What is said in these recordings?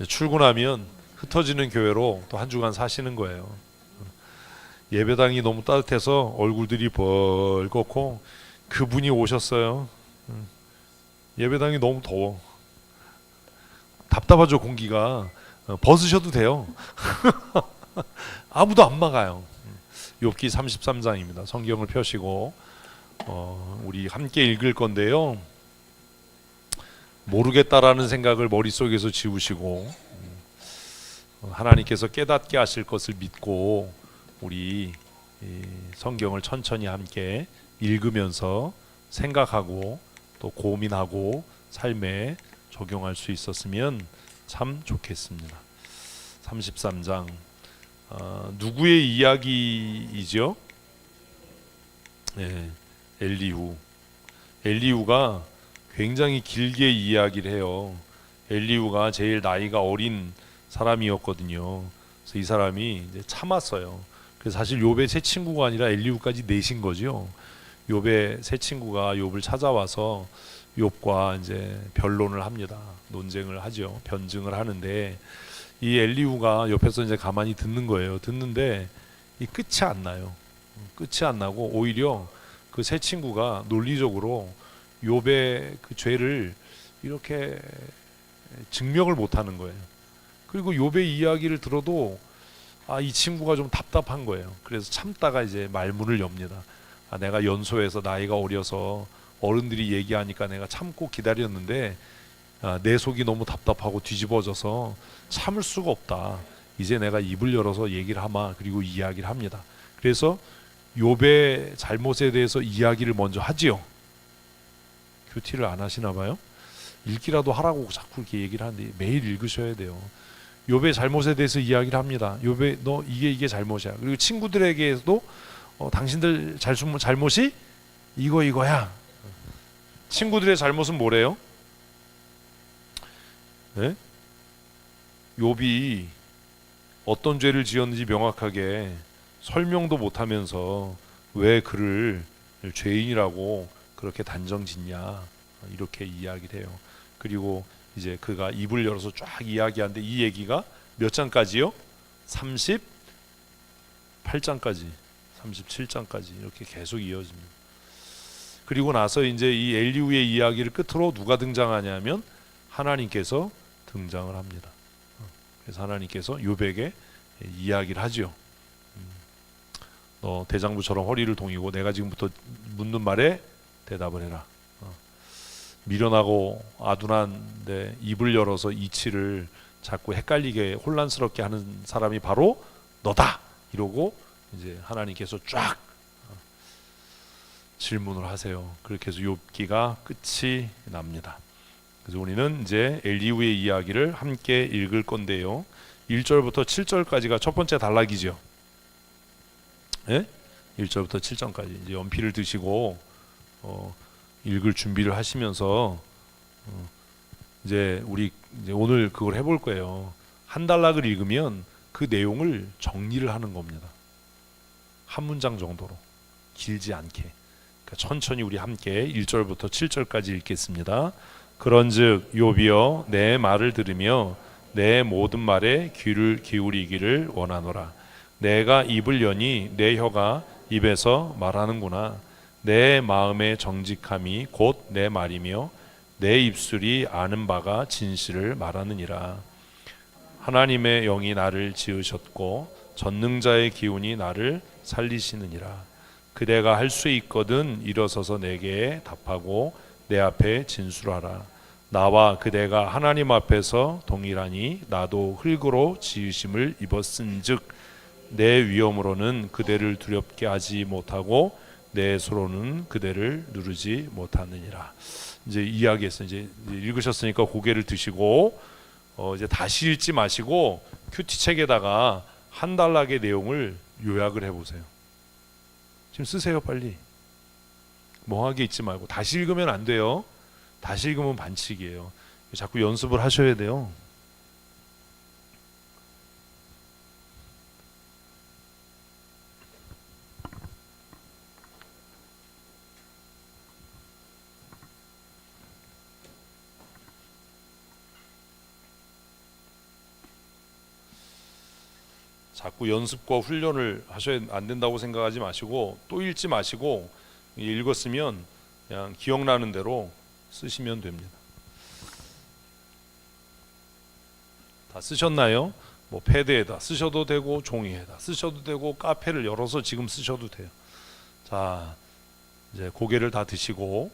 출근하면 흩어지는 교회로 또 한 주간 사시는 거예요. 예배당이 너무 따뜻해서 얼굴들이 벌겋고 그분이 오셨어요. 예배당이 너무 더워. 답답하죠, 공기가. 벗으셔도 돼요. 아무도 안 막아요. 욥기 33장입니다. 성경을 펴시고 우리 함께 읽을 건데요. 모르겠다라는 생각을 머릿속에서 지우시고 하나님께서 깨닫게 하실 것을 믿고 우리 이 성경을 천천히 함께 읽으면서 생각하고 또 고민하고 삶에 적용할 수 있었으면 참 좋겠습니다. 33장 누구의 이야기이죠? 네, 엘리후. 엘리후가 굉장히 길게 이야기를 해요. 엘리후가 제일 나이가 어린 사람이었거든요. 그래서 이 사람이 이제 참았어요. 그래서 사실 욥의 세 친구가 아니라 엘리후까지 내신 거죠. 욥의 세 친구가 욥을 찾아와서 욥과 이제 변론을 합니다. 논쟁을 하죠. 변증을 하는데 이 엘리후가 옆에서 이제 가만히 듣는 거예요. 듣는데 이 끝이 안 나요. 끝이 안 나고 오히려 그 세 친구가 논리적으로 욥의 그 죄를 이렇게 증명을 못 하는 거예요. 그리고 욥의 이야기를 들어도 이 친구가 좀 답답한 거예요. 그래서 참다가 이제 말문을 엽니다. 내가 연소해서 나이가 어려서 어른들이 얘기하니까 내가 참고 기다렸는데 내 속이 너무 답답하고 뒤집어져서 참을 수가 없다. 이제 내가 입을 열어서 얘기를 하마. 그리고 이야기를 합니다. 그래서 욥의 잘못에 대해서 이야기를 먼저 하지요. 큐티를 안 하시나 봐요. 읽기라도 하라고 자꾸 이렇게 얘기를 하는데 매일 읽으셔야 돼요. 욥의 잘못에 대해서 이야기를 합니다. 욥의 너 이게 잘못이야. 그리고 친구들에게도 당신들 잘못이 이거야. 친구들의 잘못은 뭐래요? 네? 욥이 어떤 죄를 지었는지 명확하게 설명도 못하면서 왜 그를 죄인이라고 그렇게 단정짓냐 이렇게 이야기를 해요. 그리고 이제 그가 입을 열어서 쫙 이야기하는데 이 얘기가 몇 장까지요? 38장까지 37장까지 이렇게 계속 이어집니다. 그리고 나서 이제 이 엘리후의 이야기를 끝으로 누가 등장하냐면 하나님께서 등장을 합니다. 그래서 하나님께서 욥에게 이야기를 하죠. 너 대장부처럼 허리를 동이고 내가 지금부터 묻는 말에 대답을 해라. 미련하고 아둔한데 입을 열어서 이치를 자꾸 헷갈리게 혼란스럽게 하는 사람이 바로 너다. 이러고 이제 하나님께서 쫙 질문을 하세요. 그렇게 해서 욥기가 끝이 납니다. 그래서 우리는 이제 엘리후의 이야기를 함께 읽을 건데요. 1절부터 7절까지가 첫 번째 단락이죠. 예? 1절부터 7절까지 이제 연필을 드시고 읽을 준비를 하시면서 이제 우리 이제 오늘 그걸 해볼 거예요. 한 단락을 읽으면 그 내용을 정리를 하는 겁니다. 한 문장 정도로 길지 않게. 그러니까 천천히 우리 함께 1절부터 7절까지 읽겠습니다. 그런즉 욥이여 내 말을 들으며 내 모든 말에 귀를 기울이기를 원하노라. 내가 입을 여니 내 혀가 입에서 말하는구나. 내 마음의 정직함이 곧 내 말이며 내 입술이 아는 바가 진실을 말하느니라. 하나님의 영이 나를 지으셨고 전능자의 기운이 나를 살리시느니라. 그대가 할 수 있거든 일어서서 내게 답하고 내 앞에 진술하라. 나와 그대가 하나님 앞에서 동일하니 나도 흙으로 지으심을 입었은즉 내 위엄으로는 그대를 두렵게 하지 못하고 내 손으로는 그대를 누르지 못하느니라. 이제 이야기했어요. 이제 읽으셨으니까 고개를 드시고 이제 다시 읽지 마시고 큐티 책에다가 한 단락의 내용을 요약을 해보세요. 지금 쓰세요, 빨리. 멍하게 읽지 말고. 다시 읽으면 안 돼요. 다시 읽으면 반칙이에요. 자꾸 연습을 하셔야 돼요. 자꾸 연습과 훈련을 하셔야 안 된다고 생각하지 마시고 또 읽지 마시고 읽었으면 그냥 기억나는 대로 쓰시면 됩니다. 다 쓰셨나요? 뭐 패드에다 쓰셔도 되고 종이에다 쓰셔도 되고 카페를 열어서 지금 쓰셔도 돼요. 자, 이제 고개를 다 드시고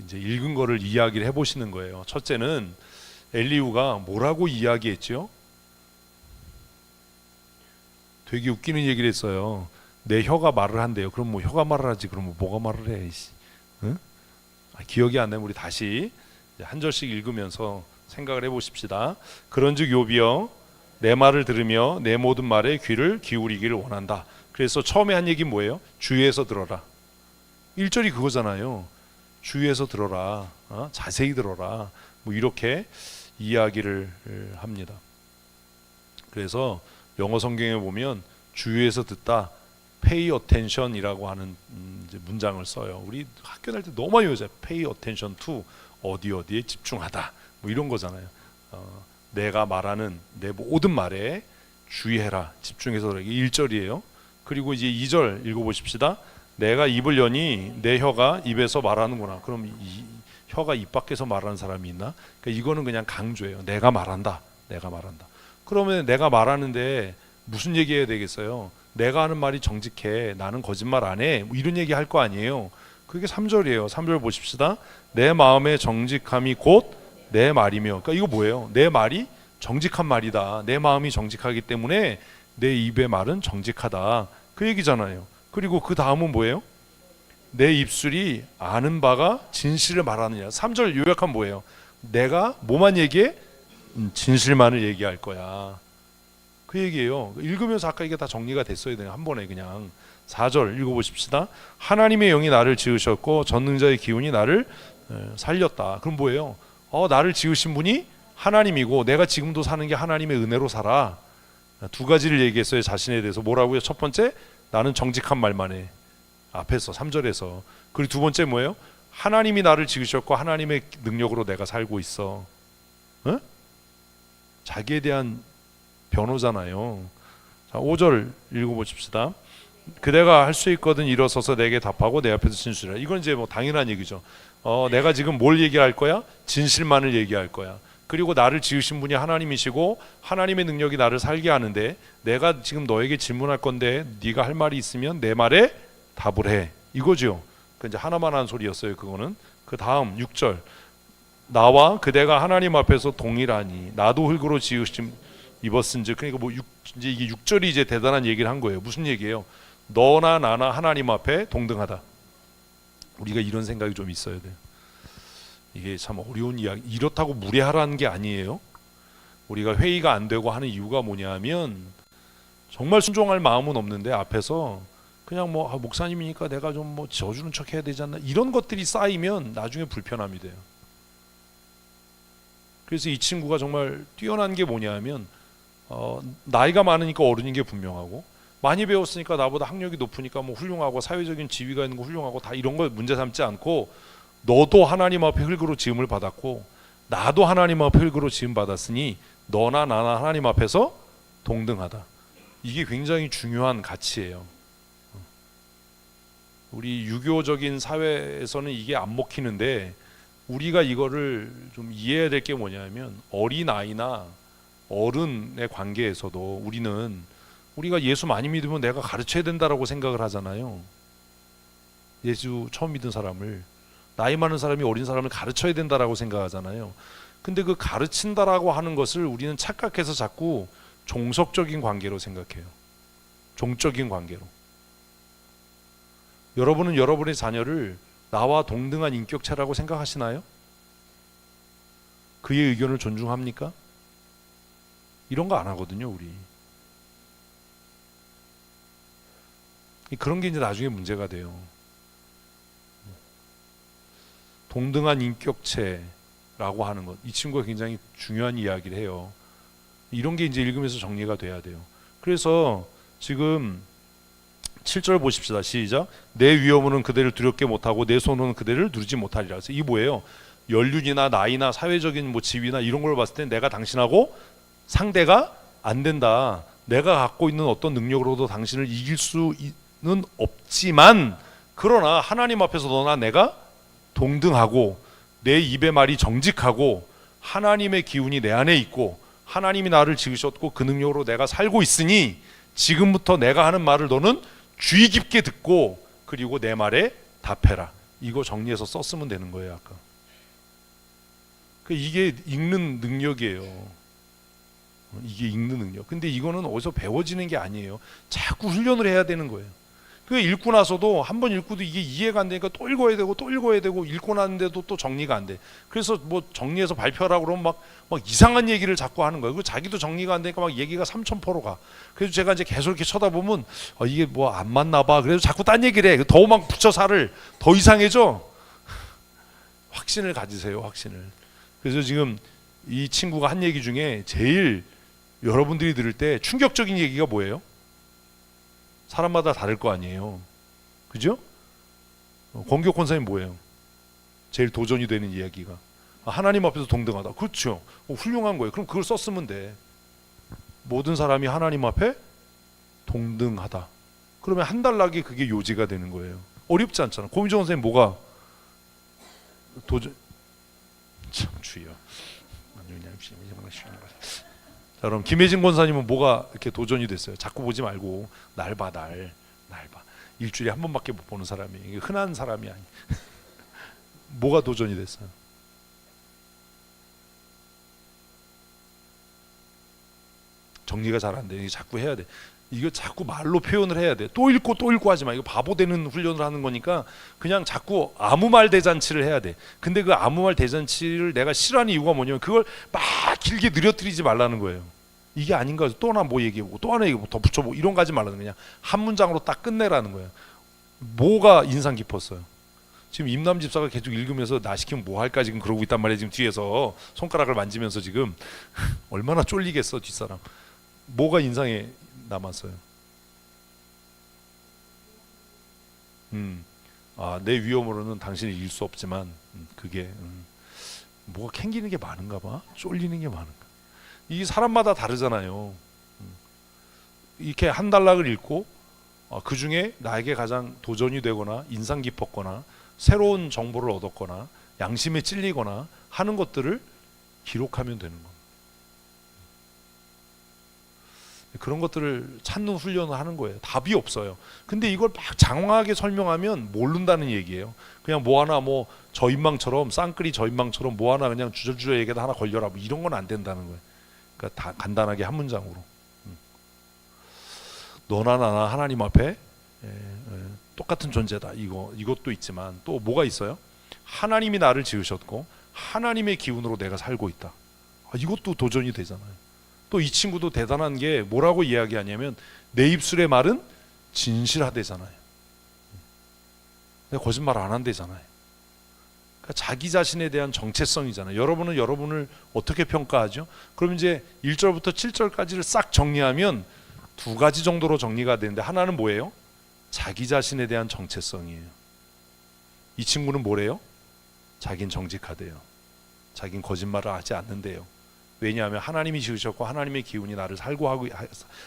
이제 읽은 거를 이야기를 해보시는 거예요. 첫째는 엘리후가 뭐라고 이야기했죠? 되게 웃기는 얘기를 했어요. 내 혀가 말을 한대요. 그럼 뭐 혀가 말을 하지 그럼 뭐가 말을 해? 응? 기억이 안 나면 우리 다시 한 절씩 읽으면서 생각을 해보십시다. 그런즉 욥이여 내 말을 들으며 내 모든 말에 귀를 기울이기를 원한다. 그래서 처음에 한 얘기 뭐예요? 주위에서 들어라. 1절이 그거잖아요. 주위에서 들어라. 자세히 들어라. 뭐 이렇게 이야기를 합니다. 그래서 영어 성경에 보면 주위에서 듣다 pay attention이라고 하는 이제 문장을 써요. 우리 학교 다닐 때 너무 많이 외워요. pay attention to 어디에 집중하다 뭐 이런 거잖아요. 내가 말하는 내 모든 말에 주의해라. 집중해서 들어. 이게 1절이에요. 그리고 이제 2절 읽어보십시다. 내가 입을 여니 내 혀가 입에서 말하는구나. 그럼 이 혀가 입 밖에서 말하는 사람이 있나? 그러니까 이거는 그냥 강조예요. 내가 말한다. 그러면 내가 말하는데 무슨 얘기해야 되겠어요? 내가 하는 말이 정직해. 나는 거짓말 안 해. 뭐 이런 얘기 할 거 아니에요. 그게 3절이에요. 3절 보십시다. 내 마음의 정직함이 곧 내 말이며. 그러니까 이거 뭐예요? 내 말이 정직한 말이다. 내 마음이 정직하기 때문에 내 입의 말은 정직하다. 그 얘기잖아요. 그리고 그 다음은 뭐예요? 내 입술이 아는 바가 진실을 말하느냐. 3절 요약하면 뭐예요? 내가 뭐만 얘기해? 진실만을 얘기할 거야. 그 얘기예요. 읽으면서 아까 이게 다 정리가 됐어야 돼요. 한 번에 그냥. 4절 읽어보십시다. 하나님의 영이 나를 지으셨고 전능자의 기운이 나를 살렸다. 그럼 뭐예요? 나를 지으신 분이 하나님이고 내가 지금도 사는 게 하나님의 은혜로 살아. 두 가지를 얘기했어요. 자신에 대해서. 뭐라고요? 첫 번째, 나는 정직한 말만 해. 앞에서 3절에서. 그리고 두 번째 뭐예요? 하나님이 나를 지으셨고 하나님의 능력으로 내가 살고 있어. 응? 자기에 대한 변호잖아요. 자, 5절 읽어보십시다. 그대가 할 수 있거든 일어서서 내게 답하고 내 앞에서 진술하라. 이건 이제 뭐 당연한 얘기죠. 내가 지금 뭘 얘기할 거야? 진실만을 얘기할 거야. 그리고 나를 지으신 분이 하나님이시고 하나님의 능력이 나를 살게 하는데 내가 지금 너에게 질문할 건데 네가 할 말이 있으면 내 말에 답을 해. 이거죠. 그 이제 하나만 한 소리였어요. 그거는. 그 다음 6절. 나와 그대가 하나님 앞에서 동일하니 나도 흙으로 지으심 입었은즉. 그러니까 뭐 이제 이게 6절이 이제 대단한 얘기를 한 거예요. 무슨 얘기예요? 너나 나나 하나님 앞에 동등하다. 우리가 이런 생각이 좀 있어야 돼요. 이게 참 어려운 이야기. 이렇다고 무례하라는 게 아니에요. 우리가 회의가 안 되고 하는 이유가 뭐냐면 정말 순종할 마음은 없는데 앞에서 그냥 뭐 목사님이니까 내가 좀 뭐 져주는 척 해야 되지 않나 이런 것들이 쌓이면 나중에 불편함이 돼요. 그래서 이 친구가 정말 뛰어난 게 뭐냐면 나이가 많으니까 어른인 게 분명하고 많이 배웠으니까 나보다 학력이 높으니까 뭐 훌륭하고 사회적인 지위가 있는 거 훌륭하고 다 이런 걸 문제 삼지 않고 너도 하나님 앞에 흙으로 지음을 받았고 나도 하나님 앞에 흙으로 지음 받았으니 너나 나나 하나님 앞에서 동등하다. 이게 굉장히 중요한 가치예요. 우리 유교적인 사회에서는 이게 안 먹히는데 우리가 이거를 좀 이해해야 될 게 뭐냐면 어린아이나 어른의 관계에서도 우리가 예수 많이 믿으면 내가 가르쳐야 된다라고 생각을 하잖아요. 예수 처음 믿은 사람을 나이 많은 사람이 어린 사람을 가르쳐야 된다라고 생각하잖아요. 근데 그 가르친다라고 하는 것을 우리는 착각해서 자꾸 종속적인 관계로 생각해요. 종적인 관계로. 여러분은 여러분의 자녀를 나와 동등한 인격체라고 생각하시나요? 그의 의견을 존중합니까? 이런 거 안 하거든요, 우리. 그런 게 이제 나중에 문제가 돼요. 동등한 인격체라고 하는 것. 이 친구가 굉장히 중요한 이야기를 해요. 이런 게 이제 읽으면서 정리가 돼야 돼요. 그래서 지금 7절 보십시다. 시작. 내 위험은 그대를 두렵게 못하고 내 손은 그대를 누르지 못하리라. 그래서 이 뭐예요? 연륜이나 나이나 사회적인 뭐 지위나 이런 걸 봤을 때 내가 당신하고 상대가 안 된다. 내가 갖고 있는 어떤 능력으로도 당신을 이길 수는 없지만, 그러나 하나님 앞에서 너나 내가 동등하고 내 입의 말이 정직하고 하나님의 기운이 내 안에 있고 하나님이 나를 지으셨고 그 능력으로 내가 살고 있으니 지금부터 내가 하는 말을 너는 주의 깊게 듣고 그리고 내 말에 답해라. 이거 정리해서 썼으면 되는 거예요. 아까 이게 읽는 능력이에요. 이게 읽는 능력. 근데 이거는 어디서 배워지는 게 아니에요. 자꾸 훈련을 해야 되는 거예요. 그 읽고 나서도 한 번 읽고도 이게 이해가 안 되니까 또 읽어야 되고 또 읽어야 되고, 읽고 났는데도 또 정리가 안 돼. 그래서 뭐 정리해서 발표하라고 그러면 막 이상한 얘기를 자꾸 하는 거예요. 그 자기도 정리가 안 되니까 막 얘기가 삼천포로 가. 그래서 제가 이제 계속 이렇게 쳐다보면 이게 뭐 안 맞나 봐. 그래서 자꾸 딴 얘기를 해. 더 막 붙여 살을 더 이상해져. 확신을 가지세요. 확신을. 그래서 지금 이 친구가 한 얘기 중에 제일 여러분들이 들을 때 충격적인 얘기가 뭐예요? 사람마다 다를 거 아니에요. 그죠? 권교 권사님 뭐예요? 제일 도전이 되는 이야기가 하나님 앞에서 동등하다. 그렇죠. 훌륭한 거예요. 그럼 그걸 썼으면 돼. 모든 사람이 하나님 앞에 동등하다. 그러면 한 달락에 그게 요지가 되는 거예요. 어렵지 않잖아. 고민정 선생님 뭐가 도전? 참 주여. 자, 그럼 김혜진 권사님은 뭐가 이렇게 도전이 됐어요? 자꾸 보지 말고 날 봐, 날 봐. 일주일에 한 번밖에 못 보는 사람이, 이게 흔한 사람이 아니. 뭐가 도전이 됐어요? 정리가 잘 안 돼. 이게 자꾸 해야 돼. 이거 자꾸 말로 표현을 해야 돼. 또 읽고 하지 마. 이거 바보 되는 훈련을 하는 거니까 그냥 자꾸 아무 말 대잔치를 해야 돼. 근데 그 아무 말 대잔치를 내가 싫어하는 이유가 뭐냐면 그걸 막 길게 늘어뜨리지 말라는 거예요. 이게 아닌가 해서 또 하나 뭐 얘기해보고 또 하나 얘기해보고 더 붙여보고 이런 거 하지 말라는 거냐. 한 문장으로 딱 끝내라는 거예요. 뭐가 인상 깊었어요? 지금 임남 집사가 계속 읽으면서 나 시키면 뭐 할까 지금 그러고 있단 말이에요. 지금 뒤에서 손가락을 만지면서 지금 얼마나 쫄리겠어 뒷사람. 뭐가 인상에 남았어요? 내 위험으로는 당신이 이길 수 없지만 그게 뭐가 캥기는 게 많은가 봐. 쫄리는 게 많은가. 이게 사람마다 다르잖아요. 이렇게 한 단락을 읽고 그 중에 나에게 가장 도전이 되거나 인상 깊었거나 새로운 정보를 얻었거나 양심에 찔리거나 하는 것들을 기록하면 되는 겁니다. 그런 것들을 찾는 훈련을 하는 거예요. 답이 없어요. 근데 이걸 막 장황하게 설명하면 모른다는 얘기예요. 그냥 뭐 하나 뭐 저인망처럼 쌍끌이 저인망처럼 뭐 하나 그냥 주저주저 얘기다 하나 걸려라 뭐 이런 건 안 된다는 거예요. 그러니까 다 간단하게 한 문장으로. 너나 나나 하나님 앞에 똑같은 존재다. 이것도 있지만 또 뭐가 있어요? 하나님이 나를 지으셨고 하나님의 기운으로 내가 살고 있다. 이것도 도전이 되잖아요. 또 이 친구도 대단한 게 뭐라고 이야기하냐면 내 입술의 말은 진실하대잖아요. 내가 거짓말 안 한대잖아요. 그러니까 자기 자신에 대한 정체성이잖아요. 여러분은 여러분을 어떻게 평가하죠? 그럼 이제 1절부터 7절까지를 싹 정리하면 두 가지 정도로 정리가 되는데 하나는 뭐예요? 자기 자신에 대한 정체성이에요. 이 친구는 뭐래요? 자긴 정직하대요. 자긴 거짓말을 하지 않는데요. 왜냐하면 하나님이 지으셨고 하나님의 기운이 나를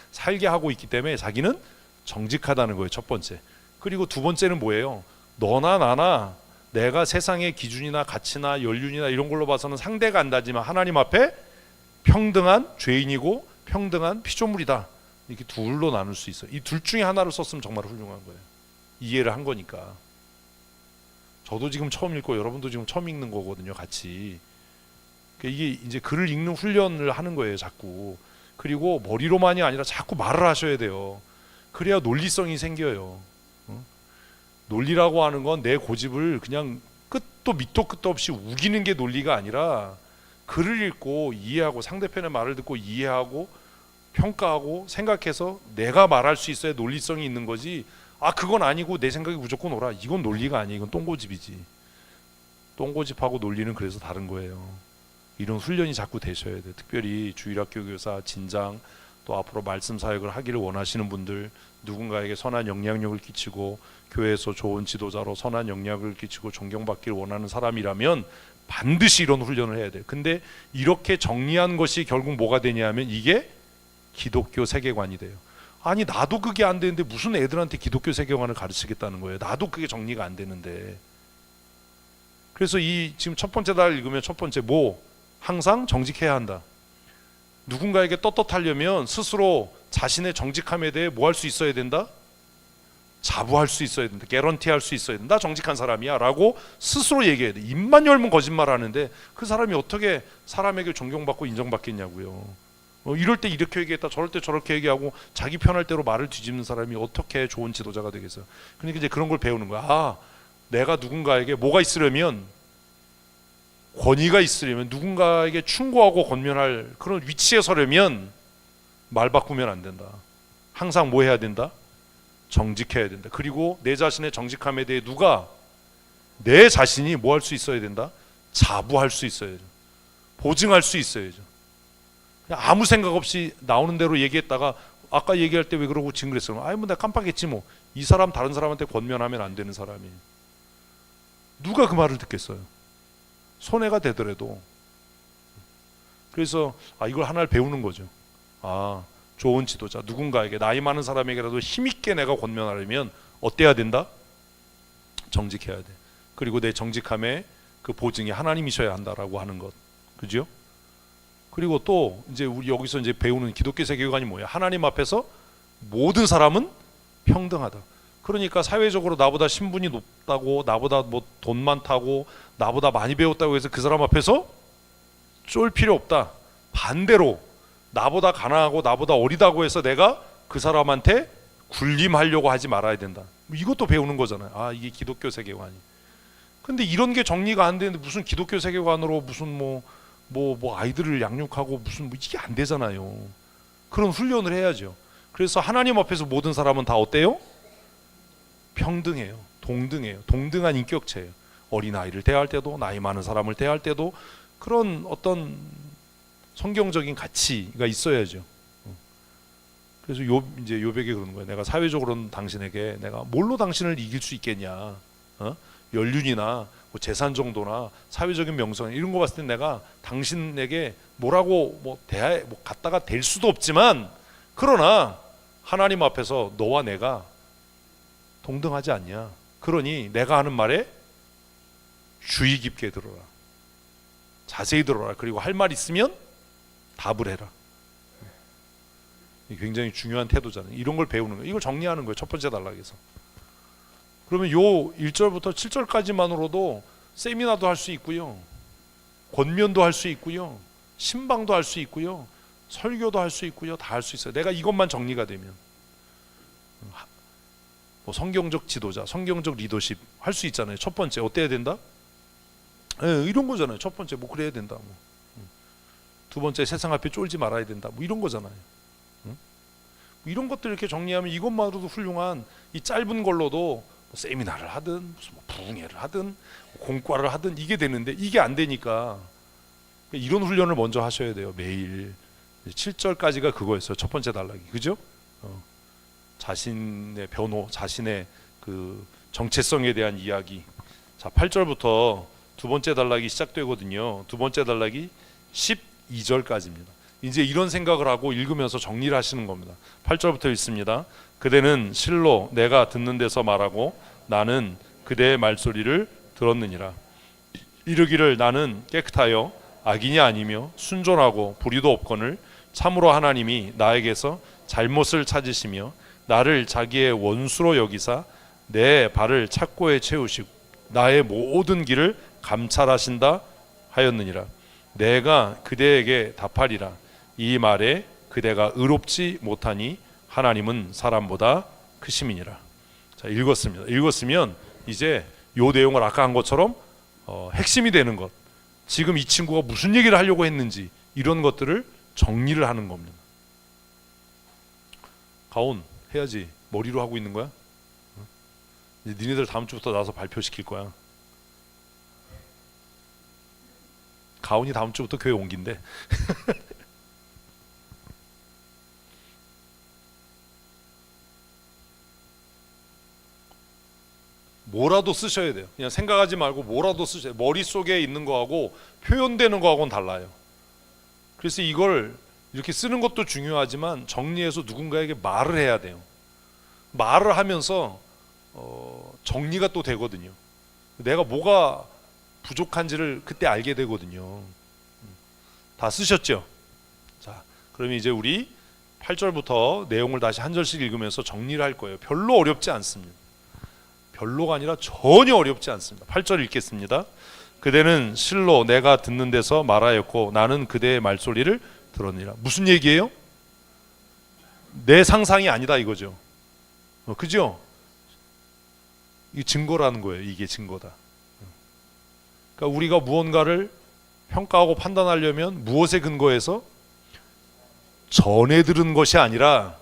살게 하고 있기 때문에 자기는 정직하다는 거예요. 첫 번째. 그리고 두 번째는 뭐예요? 너나 나나 내가 세상의 기준이나 가치나 연륜이나 이런 걸로 봐서는 상대가 안 다지만 하나님 앞에 평등한 죄인이고 평등한 피조물이다. 이렇게 둘로 나눌 수 있어요. 이 둘 중에 하나를 썼으면 정말 훌륭한 거예요. 이해를 한 거니까. 저도 지금 처음 읽고 여러분도 지금 처음 읽는 거거든요. 같이. 이게 이제 글을 읽는 훈련을 하는 거예요. 자꾸. 그리고 머리로만이 아니라 자꾸 말을 하셔야 돼요. 그래야 논리성이 생겨요. 논리라고 하는 건 내 고집을 그냥 끝도 밑도 끝도 없이 우기는 게 논리가 아니라 글을 읽고 이해하고 상대편의 말을 듣고 이해하고 평가하고 생각해서 내가 말할 수 있어야 논리성이 있는 거지. 그건 아니고 내 생각이 무조건 옳아. 이건 논리가 아니에요. 이건 똥고집이지. 똥고집하고 논리는 그래서 다른 거예요. 이런 훈련이 자꾸 되셔야 돼요. 특별히 주일학교 교사, 진장, 또 앞으로 말씀 사역을 하기를 원하시는 분들, 누군가에게 선한 영향력을 끼치고 교회에서 좋은 지도자로 선한 영향력을 끼치고 존경받기를 원하는 사람이라면 반드시 이런 훈련을 해야 돼요. 근데 이렇게 정리한 것이 결국 뭐가 되냐 하면 이게 기독교 세계관이 돼요. 아니 나도 그게 안 되는데 무슨 애들한테 기독교 세계관을 가르치겠다는 거예요. 나도 그게 정리가 안 되는데. 그래서 이 지금 첫 번째 달 읽으면 첫 번째 항상 정직해야 한다. 누군가에게 떳떳하려면 스스로 자신의 정직함에 대해 뭐 할 수 있어야 된다? 자부할 수 있어야 된다. 개런티할 수 있어야 된다. 나 정직한 사람이야 라고 스스로 얘기해야 돼. 입만 열면 거짓말하는데 그 사람이 어떻게 사람에게 존경받고 인정받겠냐고요. 이럴 때 이렇게 얘기했다, 저럴 때 저렇게 얘기하고 자기 편할 대로 말을 뒤집는 사람이 어떻게 좋은 지도자가 되겠어요. 그러니까 이제 그런 걸 배우는 거야. 내가 누군가에게 뭐가 있으려면, 권위가 있으려면, 누군가에게 충고하고 권면할 그런 위치에 서려면 말 바꾸면 안 된다. 항상 뭐 해야 된다? 정직해야 된다. 그리고 내 자신의 정직함에 대해 내 자신이 뭐 할 수 있어야 된다? 자부할 수 있어야죠. 보증할 수 있어야죠. 그냥 아무 생각 없이 나오는 대로 얘기했다가 아까 얘기할 때 왜 그러고 지금 그랬어요. 아니 뭐 내가 깜빡했지 뭐. 이 사람 다른 사람한테 권면하면 안 되는 사람이 누가 그 말을 듣겠어요. 손해가 되더라도. 그래서 이걸 하나를 배우는 거죠. 좋은 지도자, 누군가에게, 나이 많은 사람에게라도 힘있게 내가 권면하려면 어때야 된다? 정직해야 돼. 그리고 내 정직함의 그 보증이 하나님이셔야 한다라고 하는 것. 그죠? 그리고 또 이제 우리 여기서 이제 배우는 기독교 세계관이 뭐야? 하나님 앞에서 모든 사람은 평등하다. 그러니까 사회적으로 나보다 신분이 높다고, 나보다 뭐 돈 많다고, 나보다 많이 배웠다고 해서 그 사람 앞에서 쫄 필요 없다. 반대로 나보다 가난하고 나보다 어리다고 해서 내가 그 사람한테 군림하려고 하지 말아야 된다. 이것도 배우는 거잖아요. 이게 기독교 세계관이. 근데 이런 게 정리가 안 되는데 무슨 기독교 세계관으로 무슨 뭐 아이들을 양육하고 무슨 이게 안 되잖아요. 그런 훈련을 해야죠. 그래서 하나님 앞에서 모든 사람은 다 어때요? 평등해요. 동등해요. 동등한 인격체예요. 어린아이를 대할 때도, 나이 많은 사람을 대할 때도 그런 어떤 성경적인 가치가 있어야죠. 그래서 이제 요백이 그러는 거예요. 내가 사회적으로는 당신에게 내가 뭘로 당신을 이길 수 있겠냐? 연륜이나 뭐 재산 정도나 사회적인 명성 이런 거 봤을 때 내가 당신에게 뭐라고 갖다가 될 수도 없지만, 그러나 하나님 앞에서 너와 내가 동등하지 않냐? 그러니 내가 하는 말에 주의 깊게 들어라. 자세히 들어라. 그리고 할 말 있으면 답을 해라. 굉장히 중요한 태도잖아요. 이런 걸 배우는 거예요. 이걸 정리하는 거예요. 첫 번째 단락에서. 그러면 요 1절부터 7절까지만으로도 세미나도 할 수 있고요, 권면도 할 수 있고요, 신방도 할 수 있고요, 설교도 할 수 있고요, 다 할 수 있어요. 내가 이것만 정리가 되면 뭐 성경적 지도자, 성경적 리더십 할 수 있잖아요. 첫 번째 어때야 된다? 이런 거잖아요. 첫 번째 뭐 그래야 된다. 두 번째 세상 앞에 쫄지 말아야 된다. 뭐 이런 거잖아요. 이런 것들 이렇게 정리하면 이것만으로도 훌륭한, 이 짧은 걸로도 뭐 세미나를 하든 무슨 뭐 부흥회를 하든 공과를 하든 이게 되는데, 이게 안 되니까 이런 훈련을 먼저 하셔야 돼요. 매일. 7절까지가 그거였어요. 첫 번째 단락이. 그죠? 자신의 변호, 자신의 그 정체성에 대한 이야기. 자, 8절부터 두 번째 단락이 시작되거든요. 두 번째 단락이 12절까지입니다. 이제 이런 생각을 하고 읽으면서 정리를 하시는 겁니다. 8절부터 읽습니다. 그대는 실로 내가 듣는 데서 말하고 나는 그대의 말소리를 들었느니라. 이르기를 나는 깨끗하여 악인이 아니며 순전하고 불의도 없거늘 참으로 하나님이 나에게서 잘못을 찾으시며 나를 자기의 원수로 여기사 내 발을 착고에 채우시고 나의 모든 길을 감찰하신다 하였느니라. 내가 그대에게 답하리라. 이 말에 그대가 의롭지 못하니 하나님은 사람보다 크심이니라. 자, 읽었습니다. 읽었으면 이제 요 내용을 아까 한 것처럼 핵심이 되는 것, 지금 이 친구가 무슨 얘기를 하려고 했는지 이런 것들을 정리를 하는 겁니다. 가온 해야지. 머리로 하고 있는 거야? 이제 니네들 다음 주부터 나와서 발표시킬 거야. 가온이 다음 주부터 교회 옮긴대. 뭐라도 쓰셔야 돼요. 그냥 생각하지 말고 뭐라도 쓰셔야 돼요. 머릿속에 있는 거하고 표현되는 거하고는 달라요. 그래서 이걸 이렇게 쓰는 것도 중요하지만 정리해서 누군가에게 말을 해야 돼요. 말을 하면서 정리가 또 되거든요. 내가 뭐가 부족한지를 그때 알게 되거든요. 다 쓰셨죠? 자, 그러면 이제 우리 8절부터 내용을 다시 한 절씩 읽으면서 정리를 할 거예요. 별로 어렵지 않습니다. 별로가 아니라 전혀 어렵지 않습니다. 8절 읽겠습니다. 그대는 실로 내가 듣는 데서 말하였고 나는 그대의 말소리를 들었느니라. 무슨 얘기예요? 내 상상이 아니다 이거죠. 그죠? 이게 증거라는 거예요. 이게 증거다. 그러니까 우리가 무언가를 평가하고 판단하려면 무엇에 근거해서? 전에 들은 것이 아니라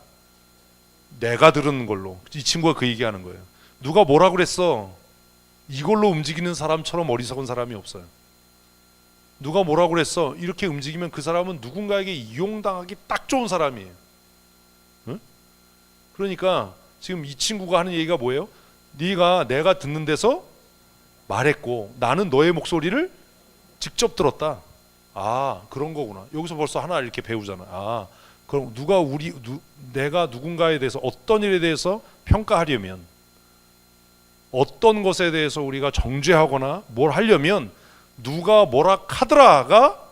내가 들은 걸로. 이 친구가 그 얘기하는 거예요. 누가 뭐라 그랬어? 이걸로 움직이는 사람처럼 어리석은 사람이 없어요. 누가 뭐라 그랬어? 이렇게 움직이면 그 사람은 누군가에게 이용당하기 딱 좋은 사람이에요. 응? 그러니까 지금 이 친구가 하는 얘기가 뭐예요? 내가 듣는 데서 말했고 나는 너의 목소리를 직접 들었다. 아, 그런 거구나. 여기서 벌써 하나 이렇게 배우잖아. 아, 그럼 내가 누군가에 대해서 어떤 일에 대해서 평가하려면, 어떤 것에 대해서 우리가 정죄하거나 뭘 하려면 누가 뭐라 카더라가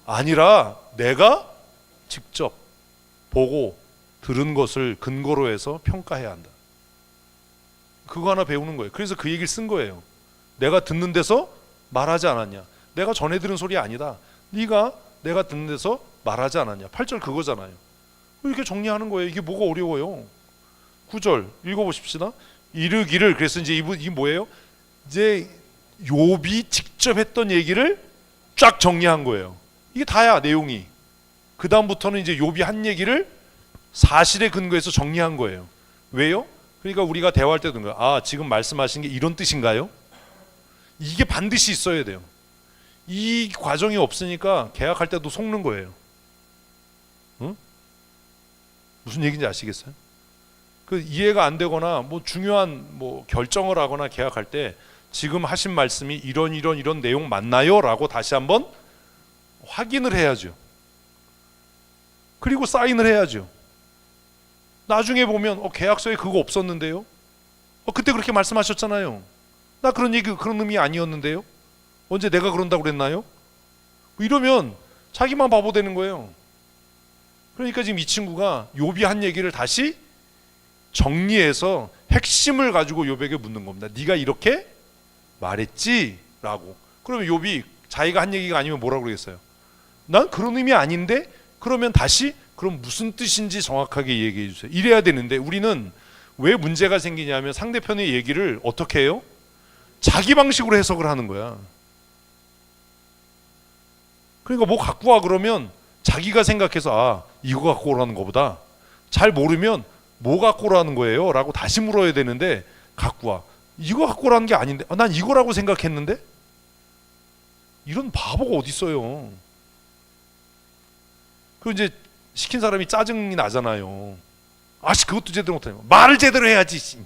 아니라 내가 직접 보고 들은 것을 근거로 해서 평가해야 한다. 그거 하나 배우는 거예요. 그래서 그 얘기를 쓴 거예요. 내가 듣는 데서 말하지 않았냐. 내가 전해 들은 소리 아니다. 네가 내가 듣는 데서 말하지 않았냐. 8절 그거잖아요. 이렇게 정리하는 거예요. 이게 뭐가 어려워요. 9절 읽어보십시다. 이르기를, 그래서 이제 이 뭐예요? 이제 욥이 직접 했던 얘기를 쫙 정리한 거예요. 이게 다야 내용이. 그 다음부터는 이제 욥이 한 얘기를 사실에 근거해서 정리한 거예요. 왜요? 그러니까 우리가 대화할 때도 그런 거야. 아, 지금 말씀하신 게 이런 뜻인가요? 이게 반드시 있어야 돼요. 이 과정이 없으니까 계약할 때도 속는 거예요. 응? 무슨 얘기인지 아시겠어요? 그 이해가 안 되거나 뭐 중요한 뭐 결정을 하거나 계약할 때 지금 하신 말씀이 이런 내용 맞나요? 라고 다시 한번 확인을 해야죠. 그리고 사인을 해야죠. 나중에 보면 계약서에 그거 없었는데요. 그때 그렇게 말씀하셨잖아요. 나 그런 의미 아니었는데요. 언제 내가 그런다고 그랬나요? 이러면 자기만 바보 되는 거예요. 그러니까 지금 이 친구가 욥이 한 얘기를 다시 정리해서 핵심을 가지고 욥에게 묻는 겁니다. 네가 이렇게 말했지? 라고. 그러면 욥이 자기가 한 얘기가 아니면 뭐라고 그러겠어요? 난 그런 의미 아닌데? 그러면 다시 그럼 무슨 뜻인지 정확하게 얘기해 주세요. 이래야 되는데 우리는 왜 문제가 생기냐면 상대편의 얘기를 어떻게 해요? 자기 방식으로 해석을 하는 거야. 그러니까 뭐 갖고 와 그러면 자기가 생각해서 아, 이거 갖고 오라는 거보다 잘 모르면 뭐 갖고 오라는 거예요? 라고 다시 물어야 되는데 갖고 와. 이거 갖고 오라는 게 아닌데 난 이거라고 생각했는데? 이런 바보가 어디 있어요. 그리고 이제 시킨 사람이 짜증이 나잖아요. 아씨 그것도 제대로 못하네. 말을 제대로 해야지.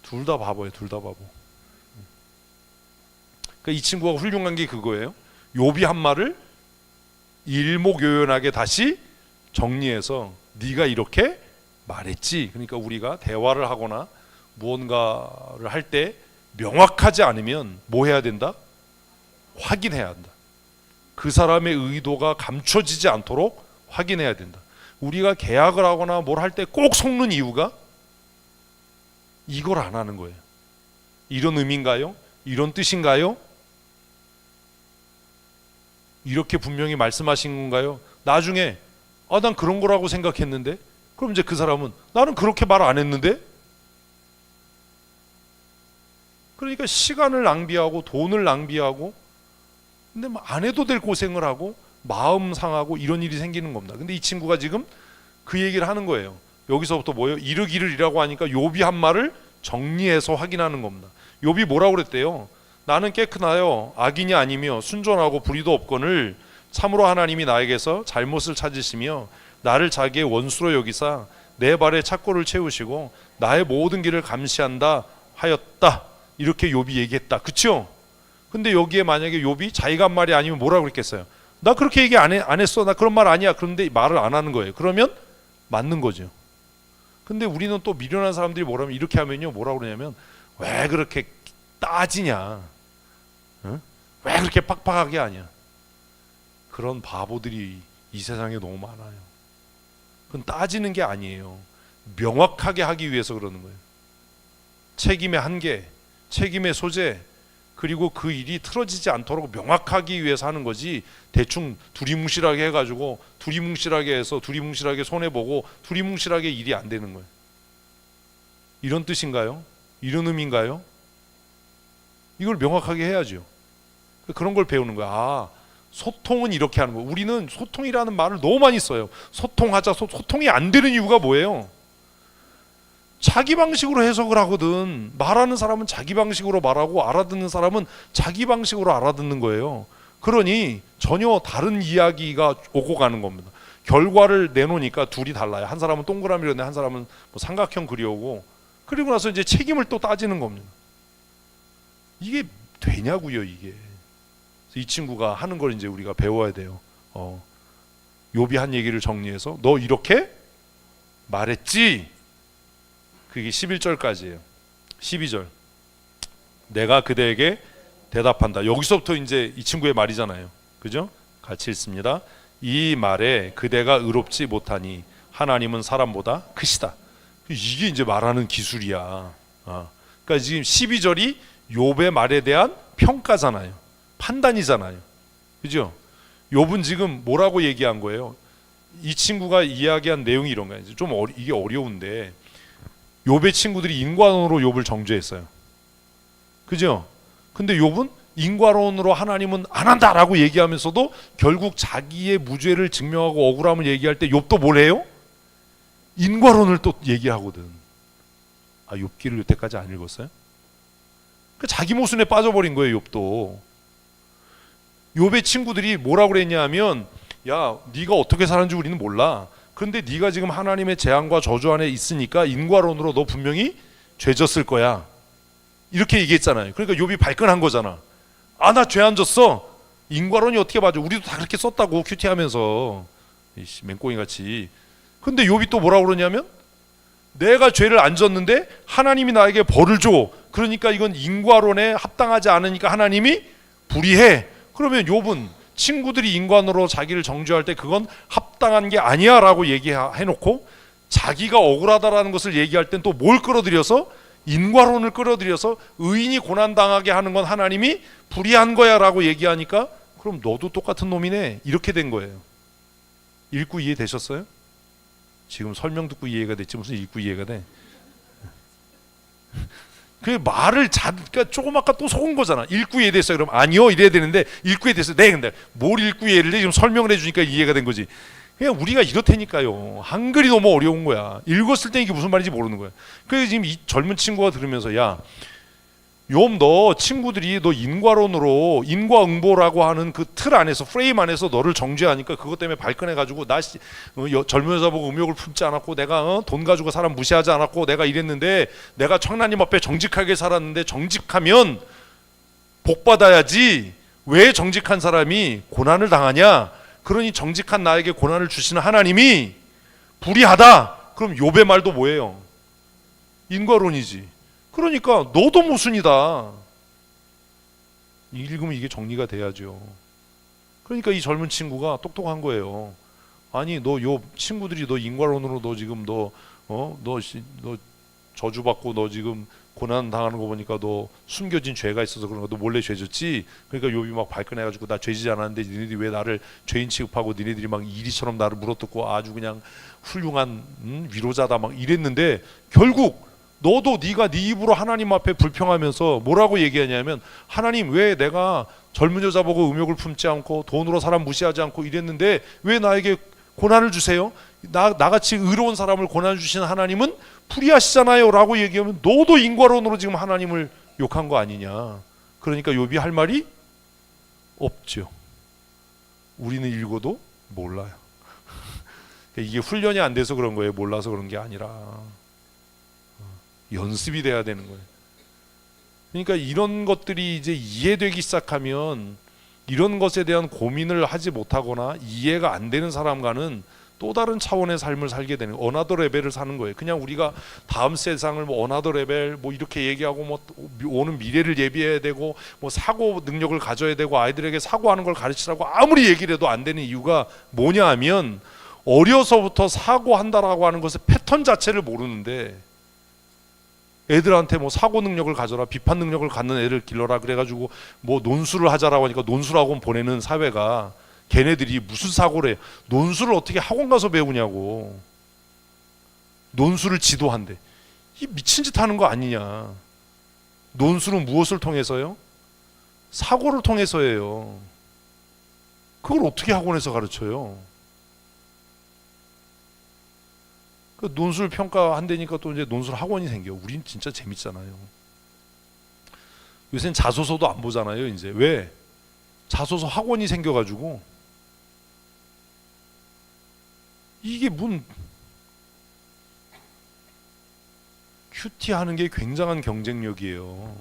둘 다 바보예요. 둘 다 바보. 그러니까 이 친구가 훌륭한 게 그거예요. 욥이 한 말을 일목요연하게 다시 정리해서 네가 이렇게 말했지. 그러니까 우리가 대화를 하거나 무언가를 할 때 명확하지 않으면 뭐 해야 된다? 확인해야 한다. 그 사람의 의도가 감춰지지 않도록 확인해야 된다. 우리가 계약을 하거나 뭘 할 때 꼭 속는 이유가 이걸 안 하는 거예요. 이런 의미인가요? 이런 뜻인가요? 이렇게 분명히 말씀하신 건가요? 나중에 난 그런 거라고 생각했는데. 그럼 이제 그 사람은 나는 그렇게 말 안 했는데. 그러니까 시간을 낭비하고 돈을 낭비하고 근데 뭐 안 해도 될 고생을 하고 마음 상하고 이런 일이 생기는 겁니다. 근데 이 친구가 지금 그 얘기를 하는 거예요. 여기서부터 뭐예요? 이르기를이라고 하니까 욥이 한 말을 정리해서 확인하는 겁니다. 욥이 뭐라고 그랬대요? 나는 깨끗하여 악인이 아니며 순전하고 불의도 없거늘 참으로 하나님이 나에게서 잘못을 찾으시며 나를 자기의 원수로 여기사 내 발에 착고를 채우시고 나의 모든 길을 감시한다 하였다. 이렇게 욥이 얘기했다. 그렇죠? 근데 여기에 만약에 욥이 자기가 한 말이 아니면 뭐라고 그랬겠어요? 나 그렇게 얘기 안 했어. 나 그런 말 아니야. 그런데 말을 안 하는 거예요. 그러면 맞는 거죠. 근데 우리는 또 미련한 사람들이 뭐라면 이렇게 하면요. 뭐라고 그러냐면 왜 그렇게 따지냐. 응? 왜 그렇게 팍팍하게 하냐. 그런 바보들이 이 세상에 너무 많아요. 그건 따지는 게 아니에요. 명확하게 하기 위해서 그러는 거예요. 책임의 한계, 책임의 소재, 그리고 그 일이 틀어지지 않도록 명확하기 위해서 하는 거지, 대충 두리뭉실하게 해가지고 두리뭉실하게 해서 두리뭉실하게 손해보고 두리뭉실하게 일이 안 되는 거예요. 이런 뜻인가요? 이런 의미인가요? 이걸 명확하게 해야죠. 그런 걸 배우는 거야. 아, 소통은 이렇게 하는 거. 우리는 소통이라는 말을 너무 많이 써요. 소통하자. 소통이 안 되는 이유가 뭐예요? 자기 방식으로 해석을 하거든. 말하는 사람은 자기 방식으로 말하고 알아듣는 사람은 자기 방식으로 알아듣는 거예요. 그러니 전혀 다른 이야기가 오고 가는 겁니다. 결과를 내놓으니까 둘이 달라요. 한 사람은 동그라미로 한 사람은 뭐 삼각형 그려오고, 그리고 나서 이제 책임을 또 따지는 겁니다. 이게 되냐고요, 이게. 이 친구가 하는 걸 이제 우리가 배워야 돼요. 욥이 한 얘기를 정리해서 너 이렇게 말했지? 그게 11절까지예요. 12절. 내가 그대에게 대답한다. 여기서부터 이제 이 친구의 말이잖아요. 그죠? 같이 읽습니다. 이 말에 그대가 의롭지 못하니 하나님은 사람보다 크시다. 이게 이제 말하는 기술이야. 그러니까 지금 12절이 욥의 말에 대한 평가잖아요. 판단이잖아요. 그죠? 욥은 지금 뭐라고 얘기한 거예요? 이 친구가 이야기한 내용이 이런 거예요. 좀 이게 어려운데, 욥의 친구들이 인과론으로 욥을 정죄했어요. 그죠? 근데 욥은 인과론으로 하나님은 안 한다라고 얘기하면서도 결국 자기의 무죄를 증명하고 억울함을 얘기할 때 욥도 뭘 해요? 인과론을 또 얘기하거든. 아, 욥기를 여태까지 안 읽었어요? 자기 모순에 빠져버린 거예요, 욥도. 욥의 친구들이 뭐라고 그랬냐 하면, 야, 네가 어떻게 사는지 우리는 몰라. 그런데 네가 지금 하나님의 재앙과 저주 안에 있으니까 인과론으로 너 분명히 죄졌을 거야. 이렇게 얘기했잖아요. 그러니까 욥이 발끈한 거잖아. 아, 나 죄 안 졌어. 인과론이 어떻게 맞아? 우리도 다 그렇게 썼다고 큐티하면서 맹꽁이 같이. 근데 욥이 또 뭐라고 그러냐면, 내가 죄를 안 졌는데 하나님이 나에게 벌을 줘. 그러니까 이건 인과론에 합당하지 않으니까 하나님이 불의해. 그러면 욥은 친구들이 인간으로 자기를 정죄할 때 그건 합당한 게 아니야 라고 얘기해놓고, 자기가 억울하다라는 것을 얘기할 땐 또 뭘 끌어들여서, 인과론을 끌어들여서 의인이 고난당하게 하는 건 하나님이 불의한 거야 라고 얘기하니까, 그럼 너도 똑같은 놈이네, 이렇게 된 거예요. 읽고 이해되셨어요? 지금 설명 듣고 이해가 됐지 무슨 읽고 이해가 돼. 그 말을 그러니까 조금 아까 또 속은 거잖아. 읽고 이해됐어요? 그럼 아니요 이래야 되는데, 읽고 이해됐어요. 네, 근데 뭘 읽고 이해를 해? 지금 설명을 해주니까 이해가 된 거지. 그냥 우리가 이렇다니까요. 한글이 너무 어려운 거야. 읽었을 때 이게 무슨 말인지 모르는 거야. 그래서 지금 이 젊은 친구가 들으면서, 야, 욥 너 친구들이 너 인과론으로 인과응보라고 하는 그 틀 안에서, 프레임 안에서 너를 정죄하니까 그것 때문에 발끈해가지고 나 젊은 여자 보고 음욕을 품지 않았고, 내가 돈 가지고 사람 무시하지 않았고, 내가 이랬는데, 내가 청나님 앞에 정직하게 살았는데, 정직하면 복 받아야지 왜 정직한 사람이 고난을 당하냐? 그러니 정직한 나에게 고난을 주시는 하나님이 불의하다. 그럼 욥의 말도 뭐예요? 인과론이지. 그러니까 너도 모순이다. 읽으면 이게 정리가 돼야죠. 그러니까 이 젊은 친구가 똑똑한 거예요. 아니, 너 욥 친구들이 너 인과론으로 너 지금 너 저주받고 너 지금 고난 당하는 거 보니까 너 숨겨진 죄가 있어서 그런 거, 너 몰래 죄졌지. 그러니까 욥이 막 발끈해가지고 나 죄지지 않았는데 니네들이 왜 나를 죄인 취급하고, 니네들이 막 이리처럼 나를 물어뜯고 아주 그냥 훌륭한 위로자다 막 이랬는데, 결국 너도 네가 네 입으로 하나님 앞에 불평하면서 뭐라고 얘기하냐면, 하나님 왜 내가 젊은 여자 보고 음욕을 품지 않고 돈으로 사람 무시하지 않고 이랬는데 왜 나에게 고난을 주세요? 나같이 의로운 사람을 고난 주시는 하나님은 불의하시잖아요 라고 얘기하면, 너도 인과론으로 지금 하나님을 욕한 거 아니냐. 그러니까 욥이 할 말이 없죠. 우리는 읽어도 몰라요. 이게 훈련이 안 돼서 그런 거예요. 몰라서 그런 게 아니라 연습이 돼야 되는 거예요. 그러니까 이런 것들이 이제 이해되기 시작하면 이런 것에 대한 고민을 하지 못하거나 이해가 안 되는 사람과는 또 다른 차원의 삶을 살게 되는, 어나더 레벨을 사는 거예요. 그냥 우리가 다음 세상을 뭐 어나더 레벨 뭐 이렇게 얘기하고 뭐 오는 미래를 예비해야 되고 뭐 사고 능력을 가져야 되고 아이들에게 사고하는 걸 가르치라고 아무리 얘기를 해도 안 되는 이유가 뭐냐 하면, 어려서부터 사고한다라고 하는 것의 패턴 자체를 모르는데, 애들한테 뭐 사고 능력을 가져라, 비판 능력을 갖는 애를 길러라 그래가지고 뭐 논술을 하자라고 하니까 논술학원 보내는 사회가, 걔네들이 무슨 사고래, 논술을 어떻게 학원 가서 배우냐고, 논술을 지도한대. 이 미친 짓 하는 거 아니냐. 논술은 무엇을 통해서요? 사고를 통해서예요. 그걸 어떻게 학원에서 가르쳐요? 그 논술 평가한다니까 또 이제 논술 학원이 생겨. 우린 진짜 재밌잖아요. 요새는 자소서도 안 보잖아요. 이제 왜? 자소서 학원이 생겨가지고. 이게 뭔 큐티 하는 게 굉장한 경쟁력이에요.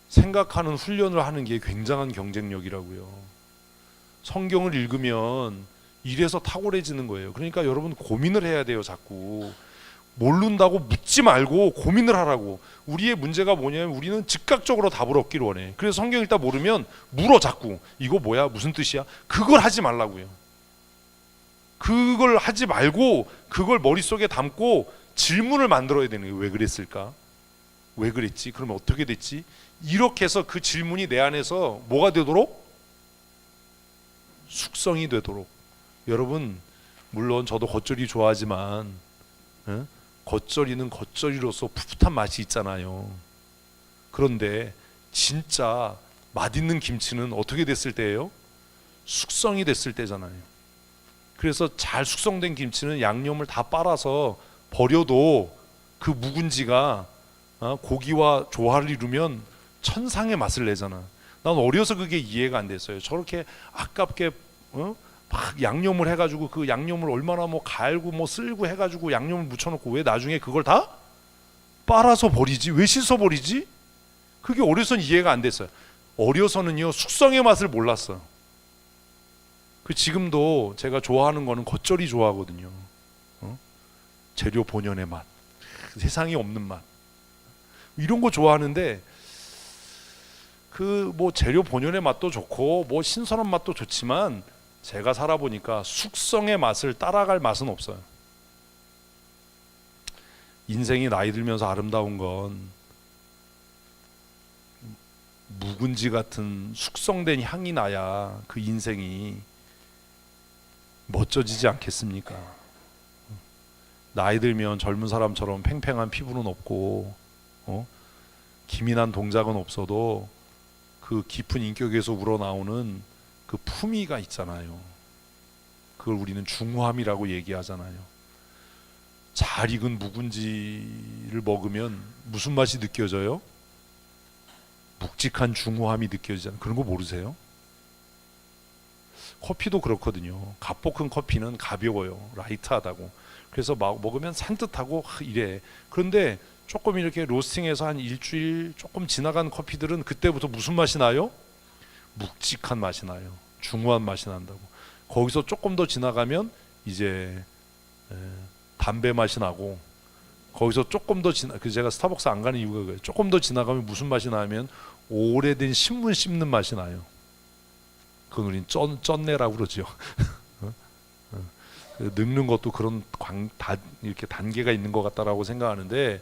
생각하는 훈련을 하는 게 굉장한 경쟁력이라고요. 성경을 읽으면 이래서 탁월해지는 거예요. 그러니까 여러분 고민을 해야 돼요. 자꾸 모른다고 묻지 말고 고민을 하라고. 우리의 문제가 뭐냐면 우리는 즉각적으로 답을 얻기를 원해. 그래서 성경 읽다 모르면 물어. 자꾸 이거 뭐야, 무슨 뜻이야, 그걸 하지 말라고요. 그걸 하지 말고 그걸 머릿속에 담고 질문을 만들어야 되는 거예요. 왜 그랬을까, 왜 그랬지, 그러면 어떻게 됐지, 이렇게 해서 그 질문이 내 안에서 뭐가 되도록, 숙성이 되도록. 여러분 물론 저도 겉절이 좋아하지만 겉절이는 겉절이로서 풋풋한 맛이 있잖아요. 그런데 진짜 맛있는 김치는 어떻게 됐을 때예요? 숙성이 됐을 때잖아요. 그래서 잘 숙성된 김치는 양념을 다 빨아서 버려도 그 묵은지가 고기와 조화를 이루면 천상의 맛을 내잖아. 난 어려서 그게 이해가 안 됐어요. 저렇게 아깝게 막 양념을 해가지고 그 양념을 얼마나 뭐 갈고 뭐 쓸고 해가지고 양념을 묻혀놓고 왜 나중에 그걸 다 빨아서 버리지? 왜 씻어 버리지? 그게 어려서는 이해가 안 됐어요. 어려서는요 숙성의 맛을 몰랐어요. 그 지금도 제가 좋아하는 거는 겉절이 좋아하거든요. 재료 본연의 맛, 세상에 없는 맛, 이런 거 좋아하는데 그 뭐 재료 본연의 맛도 좋고 뭐 신선한 맛도 좋지만 제가 살아보니까 숙성의 맛을 따라갈 맛은 없어요. 인생이 나이 들면서 아름다운 건 묵은지 같은 숙성된 향이 나야 그 인생이 멋져지지 않겠습니까? 나이 들면 젊은 사람처럼 팽팽한 피부는 없고 기민한 동작은 없어도 그 깊은 인격에서 우러나오는 그 품위가 있잖아요. 그걸 우리는 중후함이라고 얘기하잖아요. 잘 익은 묵은지를 먹으면 무슨 맛이 느껴져요? 묵직한 중후함이 느껴지잖아요. 그런 거 모르세요? 커피도 그렇거든요. 값볶은 커피는 가벼워요. 라이트하다고. 그래서 막 먹으면 산뜻하고 이래. 그런데 조금 이렇게 로스팅해서 한 일주일 조금 지나간 커피들은 그때부터 무슨 맛이 나요? 묵직한 맛이 나요. 중후한 맛이 난다고. 거기서 조금 더 지나가면 이제 담배 맛이 나고, 거기서 조금 더 제가 스타벅스 안 가는 이유가 그래요. 조금 더 지나가면 무슨 맛이 나면 오래된 신문 씹는 맛이 나요. 그건 우린 쩐내라고 그러죠. 늙는 것도 그런 이렇게 단계가 있는 것 같다라고 생각하는데,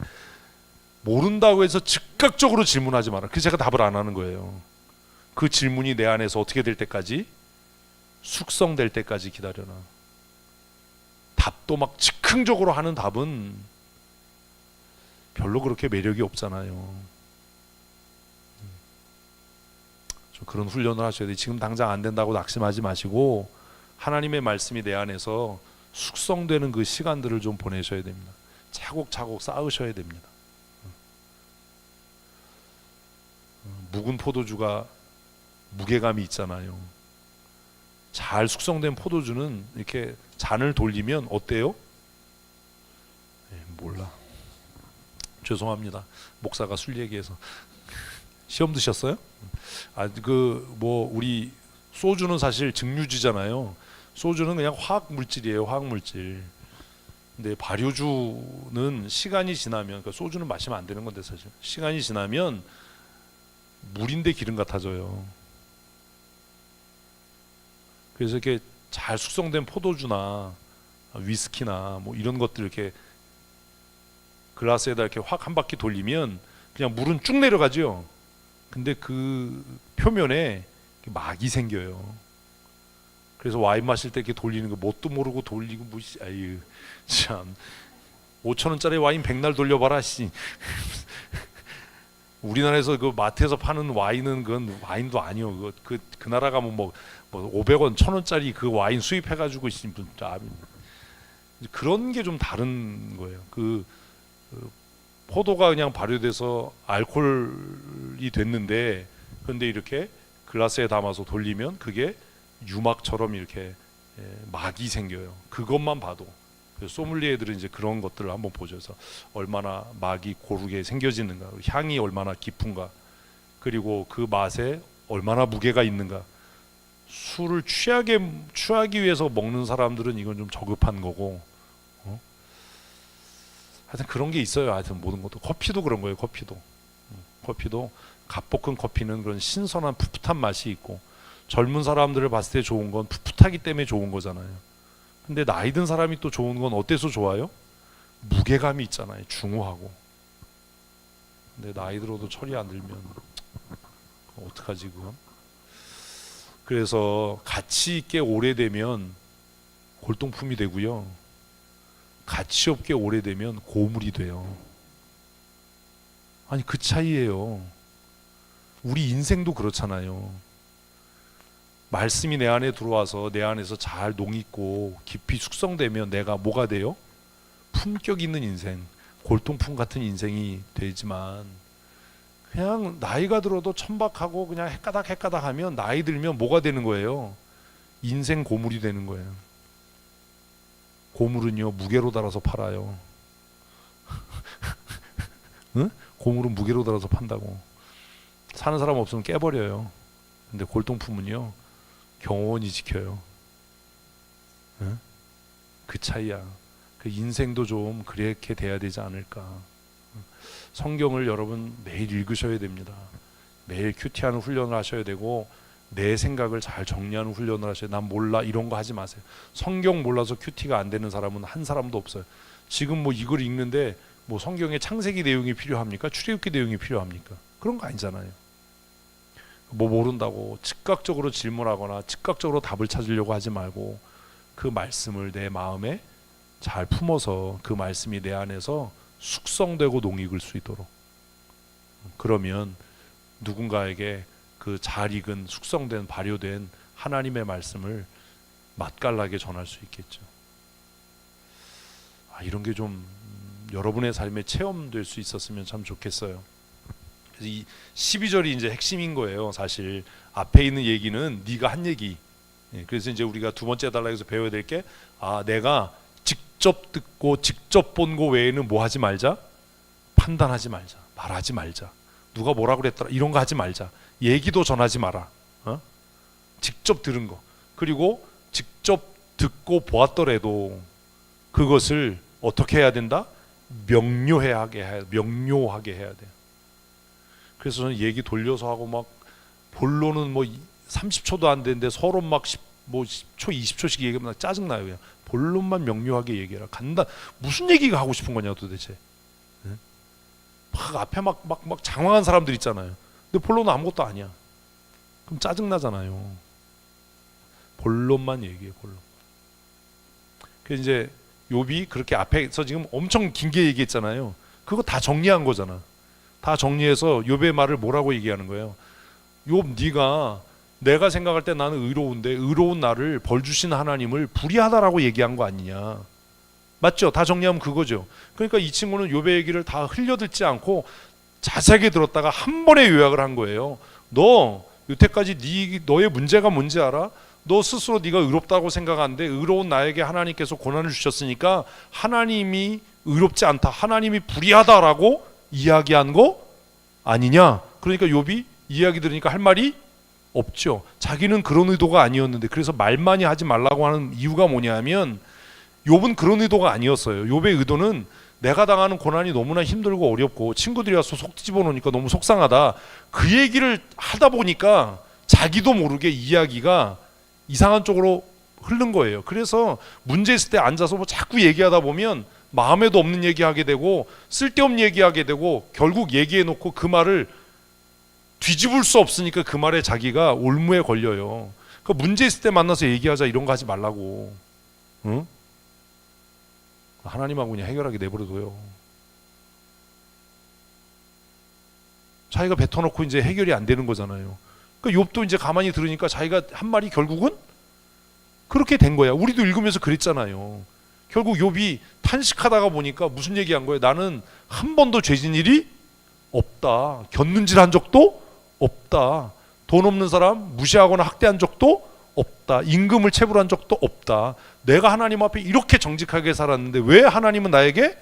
모른다고 해서 즉각적으로 질문하지 마라. 그래서 제가 답을 안 하는 거예요. 그 질문이 내 안에서 어떻게 될 때까지, 숙성될 때까지 기다려라. 답도 막 즉흥적으로 하는 답은 별로 그렇게 매력이 없잖아요. 좀 그런 훈련을 하셔야 돼요. 지금 당장 안 된다고 낙심하지 마시고 하나님의 말씀이 내 안에서 숙성되는 그 시간들을 좀 보내셔야 됩니다. 차곡차곡 쌓으셔야 됩니다. 묵은 포도주가 무게감이 있잖아요. 잘 숙성된 포도주는 이렇게 잔을 돌리면 어때요? 몰라. 죄송합니다. 목사가 술 얘기해서 시험 드셨어요? 우리 소주는 사실 증류주잖아요. 소주는 그냥 화학 물질이에요, 화학 물질. 근데 발효주는 시간이 지나면, 그러니까 소주는 마시면 안 되는 건데 사실 시간이 지나면 물인데 기름 같아져요. 그래서 이렇게 잘 숙성된 포도주나 위스키나 뭐 이런 것들 이렇게 글라스에다 이렇게 확 한 바퀴 돌리면 그냥 물은 쭉 내려가죠. 근데 그 표면에 막이 생겨요. 그래서 와인 마실 때 이렇게 돌리는 거 뭣도 모르고 돌리고 아유 참 5천 원짜리 와인 백날 돌려봐라 씨. 우리나라에서 그 마트에서 파는 와인은 그건 와인도 아니요. 그 나라 가면 뭐 500원, 1,000원짜리 그 와인 수입해가지고 그런 게 좀 다른 거예요. 그 포도가 그냥 발효돼서 알코올이 됐는데, 그런데 이렇게 글라스에 담아서 돌리면 그게 유막처럼 이렇게 막이 생겨요. 그것만 봐도. 그래서 소믈리에들은 이제 그런 것들을 한번 보죠. 그래서 얼마나 막이 고르게 생겨지는가, 향이 얼마나 깊은가, 그리고 그 맛에 얼마나 무게가 있는가. 술을 취하기 위해서 먹는 사람들은 이건 좀 저급한 거고, 하여튼 그런 게 있어요. 하여튼 모든 것도. 커피도 그런 거예요. 커피도 갓볶은 커피는 그런 신선한 풋풋한 맛이 있고, 젊은 사람들을 봤을 때 좋은 건 풋풋하기 때문에 좋은 거잖아요. 근데 나이 든 사람이 또 좋은 건 어때서 좋아요? 무게감이 있잖아요. 중후하고. 근데 나이 들어도 철이 안 들면 어떡하지 그건? 그래서 가치 있게 오래되면 골동품이 되고요, 가치 없게 오래되면 고물이 돼요. 아니 그 차이예요. 우리 인생도 그렇잖아요. 말씀이 내 안에 들어와서 내 안에서 잘 녹있고 깊이 숙성되면 내가 뭐가 돼요? 품격 있는 인생, 골동품 같은 인생이 되지만, 그냥 나이가 들어도 천박하고 그냥 헷가닥 하면 나이 들면 뭐가 되는 거예요? 인생 고물이 되는 거예요. 고물은요 무게로 달아서 팔아요. 응? 고물은 무게로 달아서 판다고. 사는 사람 없으면 깨버려요. 근데 골동품은요 경호원이 지켜요. 응? 그 차이야. 그 인생도 좀 그렇게 돼야 되지 않을까. 성경을 여러분 매일 읽으셔야 됩니다. 매일 큐티하는 훈련을 하셔야 되고, 내 생각을 잘 정리하는 훈련을 하셔야 돼요. 난 몰라 이런 거 하지 마세요. 성경 몰라서 큐티가 안 되는 사람은 한 사람도 없어요. 지금 뭐 이걸 읽는데 뭐 성경에 창세기 내용이 필요합니까? 출애굽기 내용이 필요합니까? 그런 거 아니잖아요. 뭐 모른다고 즉각적으로 질문하거나 즉각적으로 답을 찾으려고 하지 말고, 그 말씀을 내 마음에 잘 품어서 그 말씀이 내 안에서 숙성되고 농익을 수 있도록, 그러면 누군가에게 그 잘 익은 숙성된 발효된 하나님의 말씀을 맛깔나게 전할 수 있겠죠. 이런 게 좀 여러분의 삶에 체험될 수 있었으면 참 좋겠어요. 그래서 이 12절이 이제 핵심인 거예요. 사실 앞에 있는 얘기는 네가 한 얘기. 그래서 이제 우리가 두 번째 단락에서 배워야 될 게, 내가 직접 듣고 직접 본 거 외에는 뭐 하지 말자? 판단하지 말자. 말하지 말자. 누가 뭐라 그랬더라 이런 거 하지 말자. 얘기도 전하지 마라. 직접 들은 거, 그리고 직접 듣고 보았더라도 그것을 어떻게 해야 된다? 명료하게 해야 돼. 그래서 저는 얘기 돌려서 하고 막 본론은 뭐 30초도 안 되는데 서로 막 10초 20초씩 얘기하면 짜증나요. 그냥 본론만 명료하게 얘기해라. 무슨 얘기가 하고 싶은 거냐 도대체. 막 앞에 막 장황한 사람들 있잖아요. 근데 본론은 아무것도 아니야. 그럼 짜증나잖아요. 본론만 얘기해, 본론. 그래서 이제 욥이 그렇게 앞에서 지금 엄청 길게 얘기했잖아요. 그거 다 정리한 거잖아. 다 정리해서 욥의 말을 뭐라고 얘기하는 거예요? 욥, 네가 내가 생각할 때 나는 의로운데 의로운 나를 벌 주신 하나님을 불의하다라고 얘기한 거 아니냐. 맞죠? 다 정리하면 그거죠. 그러니까 이 친구는 욥의 얘기를 다 흘려듣지 않고 자세하게 들었다가 한 번에 요약을 한 거예요. 너 여태까지 너의 문제가 뭔지 알아? 너 스스로 네가 의롭다고 생각하는데 의로운 나에게 하나님께서 고난을 주셨으니까 하나님이 의롭지 않다, 하나님이 불의하다라고 이야기한 거 아니냐? 그러니까 욥이 이야기 들으니까 할 말이 없죠. 자기는 그런 의도가 아니었는데, 그래서 말 많이 하지 말라고 하는 이유가 뭐냐면 욥은 그런 의도가 아니었어요. 욥의 의도는 내가 당하는 고난이 너무나 힘들고 어렵고 친구들이 와서 속 뒤집어 놓으니까 너무 속상하다, 그 얘기를 하다 보니까 자기도 모르게 이야기가 이상한 쪽으로 흐른 거예요. 그래서 문제 있을 때 앉아서 뭐 자꾸 얘기하다 보면 마음에도 없는 얘기하게 되고 쓸데없는 얘기하게 되고 결국 얘기해 놓고 그 말을 뒤집을 수 없으니까 그 말에 자기가 올무에 걸려요. 그 문제 있을 때 만나서 얘기하자 이런 거 하지 말라고. 응? 하나님하고 그냥 해결하게 내버려둬요. 자기가 뱉어놓고 이제 해결이 안 되는 거잖아요. 그러니까 욥도 이제 가만히 들으니까 자기가 한 말이 결국은 그렇게 된 거야. 우리도 읽으면서 그랬잖아요. 결국 욥이 탄식하다가 보니까 무슨 얘기한 거예요? 나는 한 번도 죄진 일이 없다. 곁눈질 한 적도 없다. 돈 없는 사람 무시하거나 학대한 적도 없다. 임금을 체불한 적도 없다. 내가 하나님 앞에 이렇게 정직하게 살았는데 왜 하나님은 나에게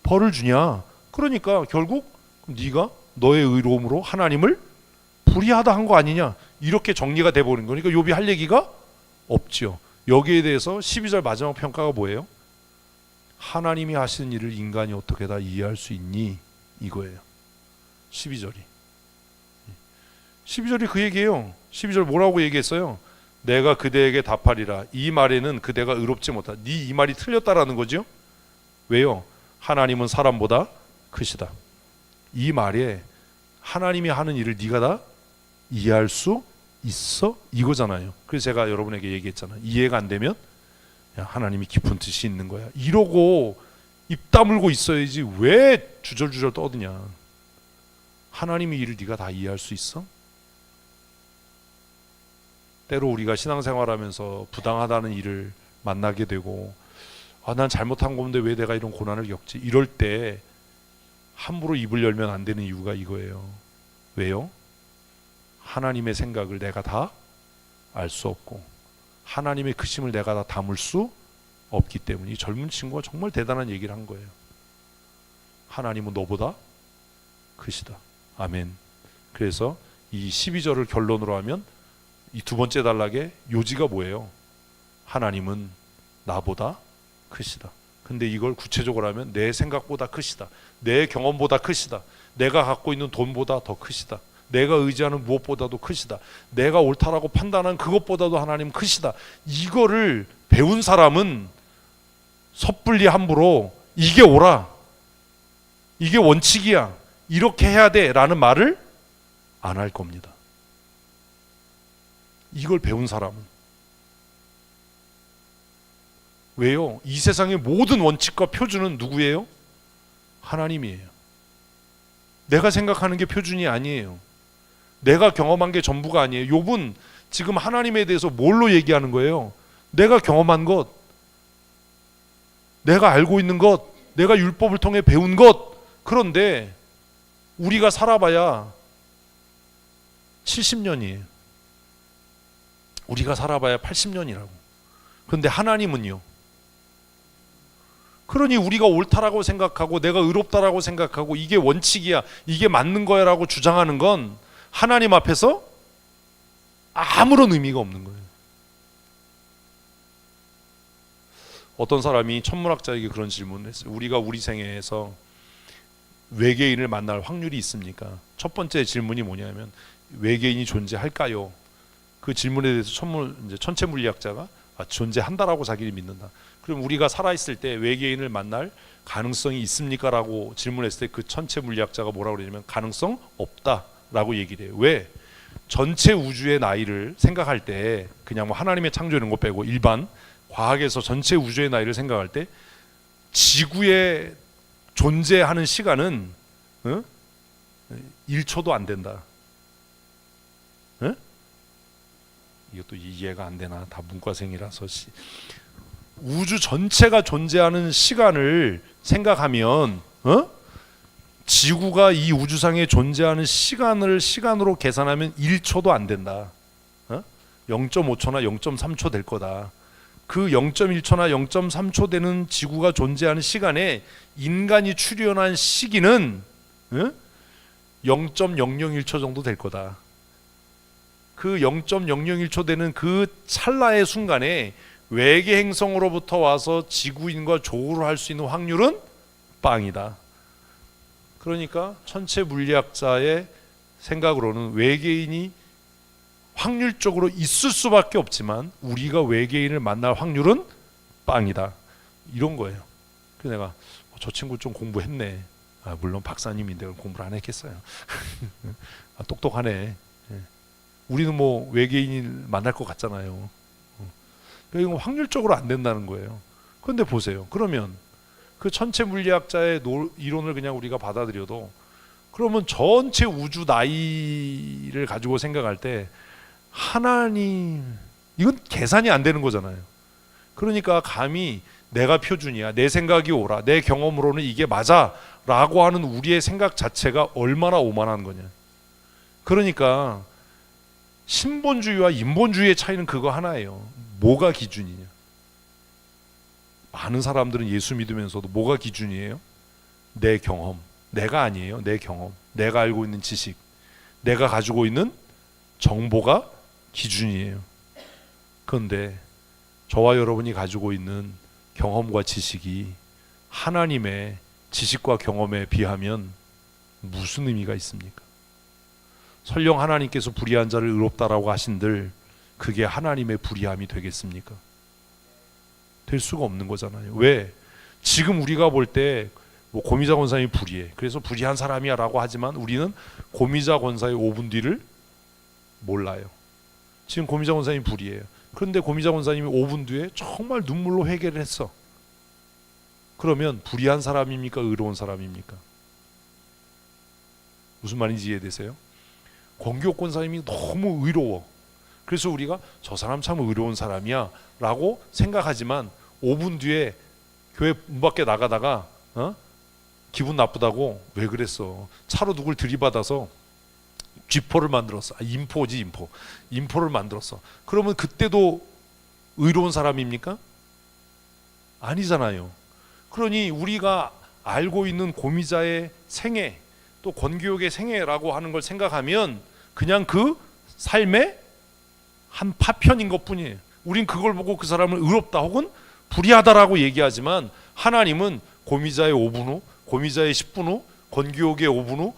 벌을 주냐? 그러니까 결국 네가 너의 의로움으로 하나님을 불의하다 한 거 아니냐? 이렇게 정리가 돼버린 거니까 욥이 할 얘기가 없지요. 여기에 대해서 12절 마지막 평가가 뭐예요? 하나님이 하시는 일을 인간이 어떻게 다 이해할 수 있니? 이거예요. 12절이 그 얘기예요. 12절 뭐라고 얘기했어요? 내가 그대에게 답하리라. 이 말에는 그대가 의롭지 못하다. 네 이 말이 틀렸다라는 거죠. 왜요? 하나님은 사람보다 크시다. 이 말에 하나님이 하는 일을 네가 다 이해할 수 있어? 이거잖아요. 그래서 제가 여러분에게 얘기했잖아요. 이해가 안 되면 야, 하나님이 깊은 뜻이 있는 거야. 이러고 입 다물고 있어야지 왜 주절주절 떠드냐. 하나님의 일을 네가 다 이해할 수 있어? 때로 우리가 신앙생활하면서 부당하다는 일을 만나게 되고 난 잘못한 건데 왜 내가 이런 고난을 겪지? 이럴 때 함부로 입을 열면 안 되는 이유가 이거예요. 왜요? 하나님의 생각을 내가 다 알 수 없고 하나님의 크심을 내가 다 담을 수 없기 때문에 이 젊은 친구가 정말 대단한 얘기를 한 거예요. 하나님은 너보다 크시다. 아멘. 그래서 이 12절을 결론으로 하면 이 두 번째 단락의 요지가 뭐예요? 하나님은 나보다 크시다. 근데 이걸 구체적으로 하면 내 생각보다 크시다. 내 경험보다 크시다. 내가 갖고 있는 돈보다 더 크시다. 내가 의지하는 무엇보다도 크시다. 내가 옳다라고 판단한 그것보다도 하나님 크시다. 이거를 배운 사람은 섣불리 함부로 이게 옳아, 이게 원칙이야, 이렇게 해야 돼 라는 말을 안 할 겁니다. 이걸 배운 사람은. 왜요? 이 세상의 모든 원칙과 표준은 누구예요? 하나님이에요. 내가 생각하는 게 표준이 아니에요. 내가 경험한 게 전부가 아니에요. 욥은 지금 하나님에 대해서 뭘로 얘기하는 거예요? 내가 경험한 것, 내가 알고 있는 것, 내가 율법을 통해 배운 것. 그런데 우리가 살아봐야 70년이에요. 우리가 살아봐야 80년이라고. 그런데 하나님은요. 그러니 우리가 옳다라고 생각하고 내가 의롭다라고 생각하고 이게 원칙이야, 이게 맞는 거야 라고 주장하는 건 하나님 앞에서 아무런 의미가 없는 거예요. 어떤 사람이 천문학자에게 그런 질문을 했어요. 우리가 우리 생애에서 외계인을 만날 확률이 있습니까? 첫 번째 질문이 뭐냐면 외계인이 존재할까요? 그 질문에 대해서 천체 물리학자가 존재한다라고 자기를 믿는다. 그럼 우리가 살아있을 때 외계인을 만날 가능성이 있습니까? 라고 질문했을 때 그 천체 물리학자가 뭐라고 그러냐면 가능성 없다라고 얘기를 해요. 왜? 전체 우주의 나이를 생각할 때 그냥 뭐 하나님의 창조 이런 거 빼고 일반 과학에서 전체 우주의 나이를 생각할 때 지구에 존재하는 시간은 1초도 안 된다. 이것도 이해가 안 되나? 다 문과생이라서. 우주 전체가 존재하는 시간을 생각하면 지구가 이 우주상에 존재하는 시간을 시간으로 계산하면 1초도 안 된다. 0.5초나 0.3초 될 거다. 그 0.1초나 0.3초 되는 지구가 존재하는 시간에 인간이 출현한 시기는 0.001초 정도 될 거다. 그 0.001초 되는 그 찰나의 순간에 외계 행성으로부터 와서 지구인과 조우를 할 수 있는 확률은 빵이다. 그러니까 천체 물리학자의 생각으로는 외계인이 확률적으로 있을 수밖에 없지만 우리가 외계인을 만날 확률은 빵이다. 이런 거예요. 그래서 내가 저 친구 좀 공부했네. 물론 박사님인데 공부를 안 했겠어요. 똑똑하네. 우리는 뭐 외계인을 만날 것 같잖아요. 이건 확률적으로 안 된다는 거예요. 그런데 보세요. 그러면 그 천체 물리학자의 이론을 그냥 우리가 받아들여도 그러면 전체 우주 나이를 가지고 생각할 때 하나님, 이건 계산이 안 되는 거잖아요. 그러니까 감히 내가 표준이야, 내 생각이 옳아, 내 경험으로는 이게 맞아 라고 하는 우리의 생각 자체가 얼마나 오만한 거냐. 그러니까 신본주의와 인본주의의 차이는 그거 하나예요. 뭐가 기준이냐. 많은 사람들은 예수 믿으면서도 뭐가 기준이에요? 내 경험. 내가 아니에요. 내 경험, 내가 알고 있는 지식, 내가 가지고 있는 정보가 기준이에요. 그런데 저와 여러분이 가지고 있는 경험과 지식이 하나님의 지식과 경험에 비하면 무슨 의미가 있습니까? 설령 하나님께서 불의한 자를 의롭다라고 하신들 그게 하나님의 불의함이 되겠습니까? 될 수가 없는 거잖아요. 왜? 지금 우리가 볼 때 뭐 고미자 권사님이 불의해, 그래서 불의한 사람이야 라고 하지만 우리는 고미자 권사의 5분 뒤를 몰라요. 지금 고미자 권사님이 불의해요. 그런데 고미자 권사님이 5분 뒤에 정말 눈물로 회개를 했어. 그러면 불의한 사람입니까? 의로운 사람입니까? 무슨 말인지 이해되세요? 권기옥 권사님이 너무 의로워. 그래서 우리가 저 사람 참 의로운 사람이야 라고 생각하지만 5분 뒤에 교회 문 밖에 나가다가 기분 나쁘다고 왜 그랬어? 차로 누굴 들이받아서 쥐포를 만들었어. 인포지, 인포를 만들었어. 그러면 그때도 의로운 사람입니까? 아니잖아요. 그러니 우리가 알고 있는 고미자의 생애, 또 권기옥의 생애라고 하는 걸 생각하면 그냥 그 삶의 한 파편인 것뿐이에요. 우린 그걸 보고 그 사람을 의롭다 혹은 불의하다라고 얘기하지만 하나님은 고미자의 5분 후, 고미자의 10분 후, 권기옥의 5분 후,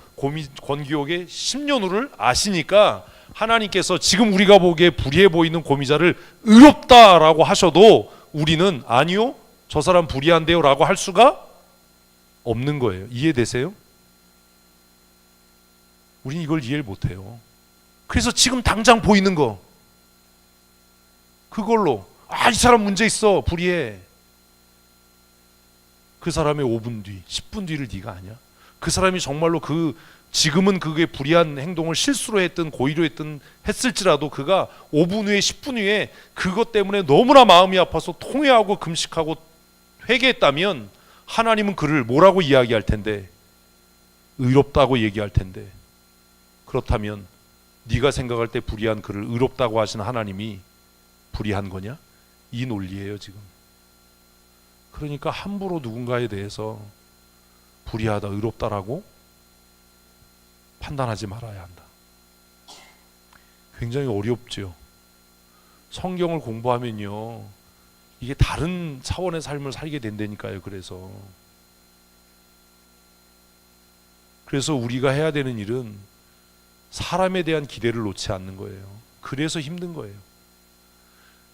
권기옥의 10년 후를 아시니까 하나님께서 지금 우리가 보기에 불의해 보이는 고미자를 의롭다라고 하셔도 우리는 아니요, 저 사람 불의한데요 라고 할 수가 없는 거예요. 이해되세요? 우린 이걸 이해를 못해요. 그래서 지금 당장 보이는 거 그걸로 이 사람 문제 있어, 불의해. 그 사람의 5분 뒤, 10분 뒤를 네가 아냐? 그 사람이 정말로 지금은 그게 불의한 행동을 실수로 했든 고의로 했을지라도 그가 5분 후에 10분 후에 그것 때문에 너무나 마음이 아파서 통회하고 금식하고 회개했다면 하나님은 그를 뭐라고 이야기할 텐데? 의롭다고 얘기할 텐데. 그렇다면 네가 생각할 때 불의한 그를 의롭다고 하신 하나님이 불의한 거냐? 이 논리예요 지금. 그러니까 함부로 누군가에 대해서 불의하다, 의롭다라고 판단하지 말아야 한다. 굉장히 어렵죠. 성경을 공부하면요, 이게 다른 차원의 삶을 살게 된다니까요. 그래서 우리가 해야 되는 일은 사람에 대한 기대를 놓지 않는 거예요. 그래서 힘든 거예요.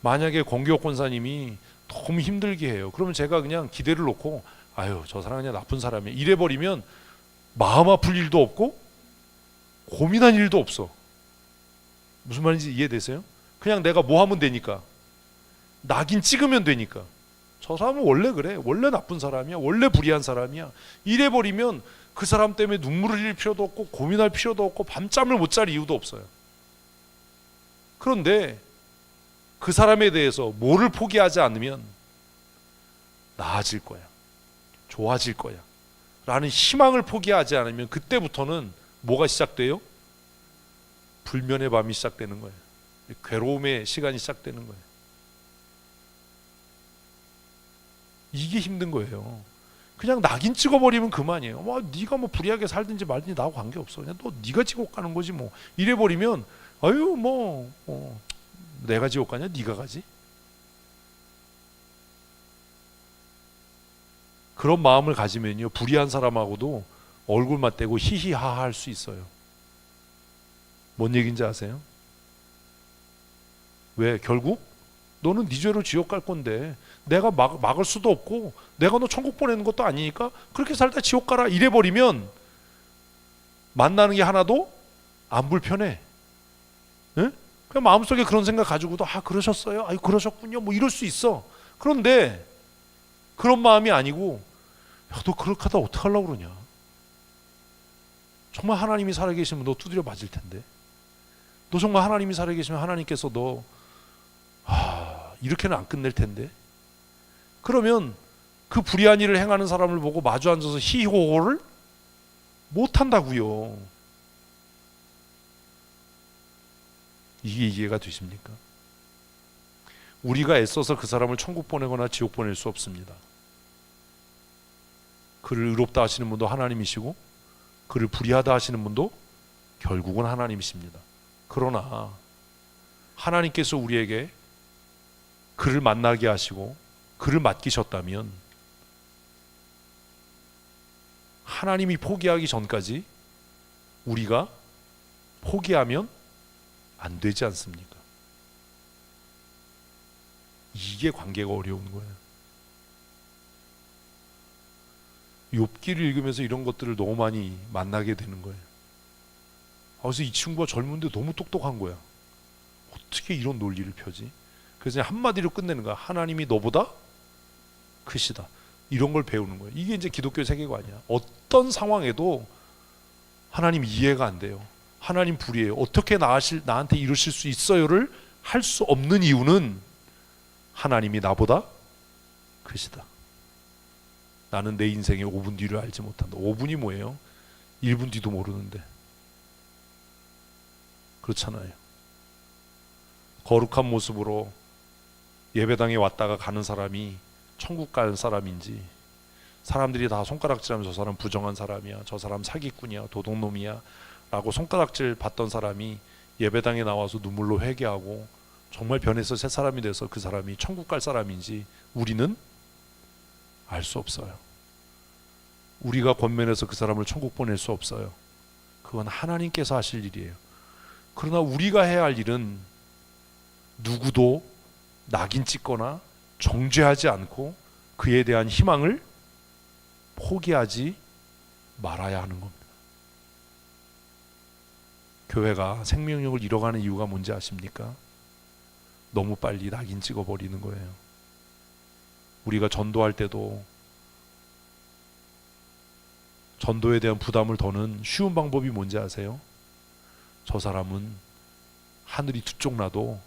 만약에 권기옥 권사님이 너무 힘들게 해요. 그러면 제가 그냥 기대를 놓고 저 사람 그냥 나쁜 사람이야 이래버리면 마음 아플 일도 없고 고민한 일도 없어. 무슨 말인지 이해되세요? 그냥 내가 뭐 하면 되니까, 낙인 찍으면 되니까. 저 사람은 원래 그래, 원래 나쁜 사람이야, 원래 불의한 사람이야 이래버리면 그 사람 때문에 눈물을 흘릴 필요도 없고 고민할 필요도 없고 밤잠을 못 잘 이유도 없어요. 그런데 그 사람에 대해서 뭐를 포기하지 않으면 나아질 거야, 좋아질 거야 라는 희망을 포기하지 않으면 그때부터는 뭐가 시작돼요? 불면의 밤이 시작되는 거예요. 괴로움의 시간이 시작되는 거예요. 이게 힘든 거예요. 그냥 낙인 찍어버리면 그만이에요. 뭐 네가 뭐 불의하게 살든지 말든지 나하고 관계없어. 그냥 너 네가 지옥 가는 거지 뭐. 이래버리면 아유 뭐 내가 지옥 가냐? 네가 가지. 그런 마음을 가지면요 불의한 사람하고도 얼굴 맞대고 히히하하 할 수 있어요. 뭔 얘기인지 아세요? 왜? 결국 너는 네 죄로 지옥 갈 건데 내가 막을 수도 없고 내가 너 천국 보내는 것도 아니니까 그렇게 살다 지옥 가라 이래버리면 만나는 게 하나도 안 불편해. 응? 그냥 마음속에 그런 생각 가지고도 그러셨어요? 아유 그러셨군요 뭐 이럴 수 있어. 그런데 그런 마음이 아니고 야, 너 그렇게 하다 어떡하려고 그러냐. 정말 하나님이 살아계시면 너 두드려 맞을 텐데. 너 정말 하나님이 살아계시면 하나님께서 너 이렇게는 안 끝낼 텐데. 그러면 그 불의한 일을 행하는 사람을 보고 마주 앉아서 히호호를 못 한다고요. 이게 이해가 되십니까? 우리가 애써서 그 사람을 천국 보내거나 지옥 보낼 수 없습니다. 그를 의롭다 하시는 분도 하나님이시고 그를 불의하다 하시는 분도 결국은 하나님이십니다. 그러나 하나님께서 우리에게 그를 만나게 하시고 그를 맡기셨다면 하나님이 포기하기 전까지 우리가 포기하면 안 되지 않습니까? 이게 관계가 어려운 거예요. 욥기를 읽으면서 이런 것들을 너무 많이 만나게 되는 거예요. 그래서 이 친구가 젊은데 너무 똑똑한 거야. 어떻게 이런 논리를 펴지? 그래서 한마디로 끝내는 거야. 하나님이 너보다 크시다. 이런 걸 배우는 거예요. 이게 이제 기독교 세계관이야. 어떤 상황에도 하나님 이해가 안 돼요. 하나님 불의해요. 어떻게 나한테 이러실 수 있어요를 할 수 없는 이유는 하나님이 나보다 크시다. 나는 내 인생의 5분 뒤를 알지 못한다. 5분이 뭐예요? 1분 뒤도 모르는데. 그렇잖아요. 거룩한 모습으로 예배당에 왔다가 가는 사람이 천국 갈 사람인지, 사람들이 다 손가락질하면서 저 사람 부정한 사람이야, 저 사람 사기꾼이야, 도둑놈이야 라고 손가락질 받던 사람이 예배당에 나와서 눈물로 회개하고 정말 변해서 새 사람이 돼서 그 사람이 천국 갈 사람인지 우리는 알 수 없어요. 우리가 권면해서 그 사람을 천국 보낼 수 없어요. 그건 하나님께서 하실 일이에요. 그러나 우리가 해야 할 일은 누구도 낙인 찍거나 정죄하지 않고 그에 대한 희망을 포기하지 말아야 하는 겁니다. 교회가 생명력을 잃어가는 이유가 뭔지 아십니까? 너무 빨리 낙인 찍어버리는 거예요. 우리가 전도할 때도 전도에 대한 부담을 더는 쉬운 방법이 뭔지 아세요? 저 사람은 하늘이 두 쪽 나도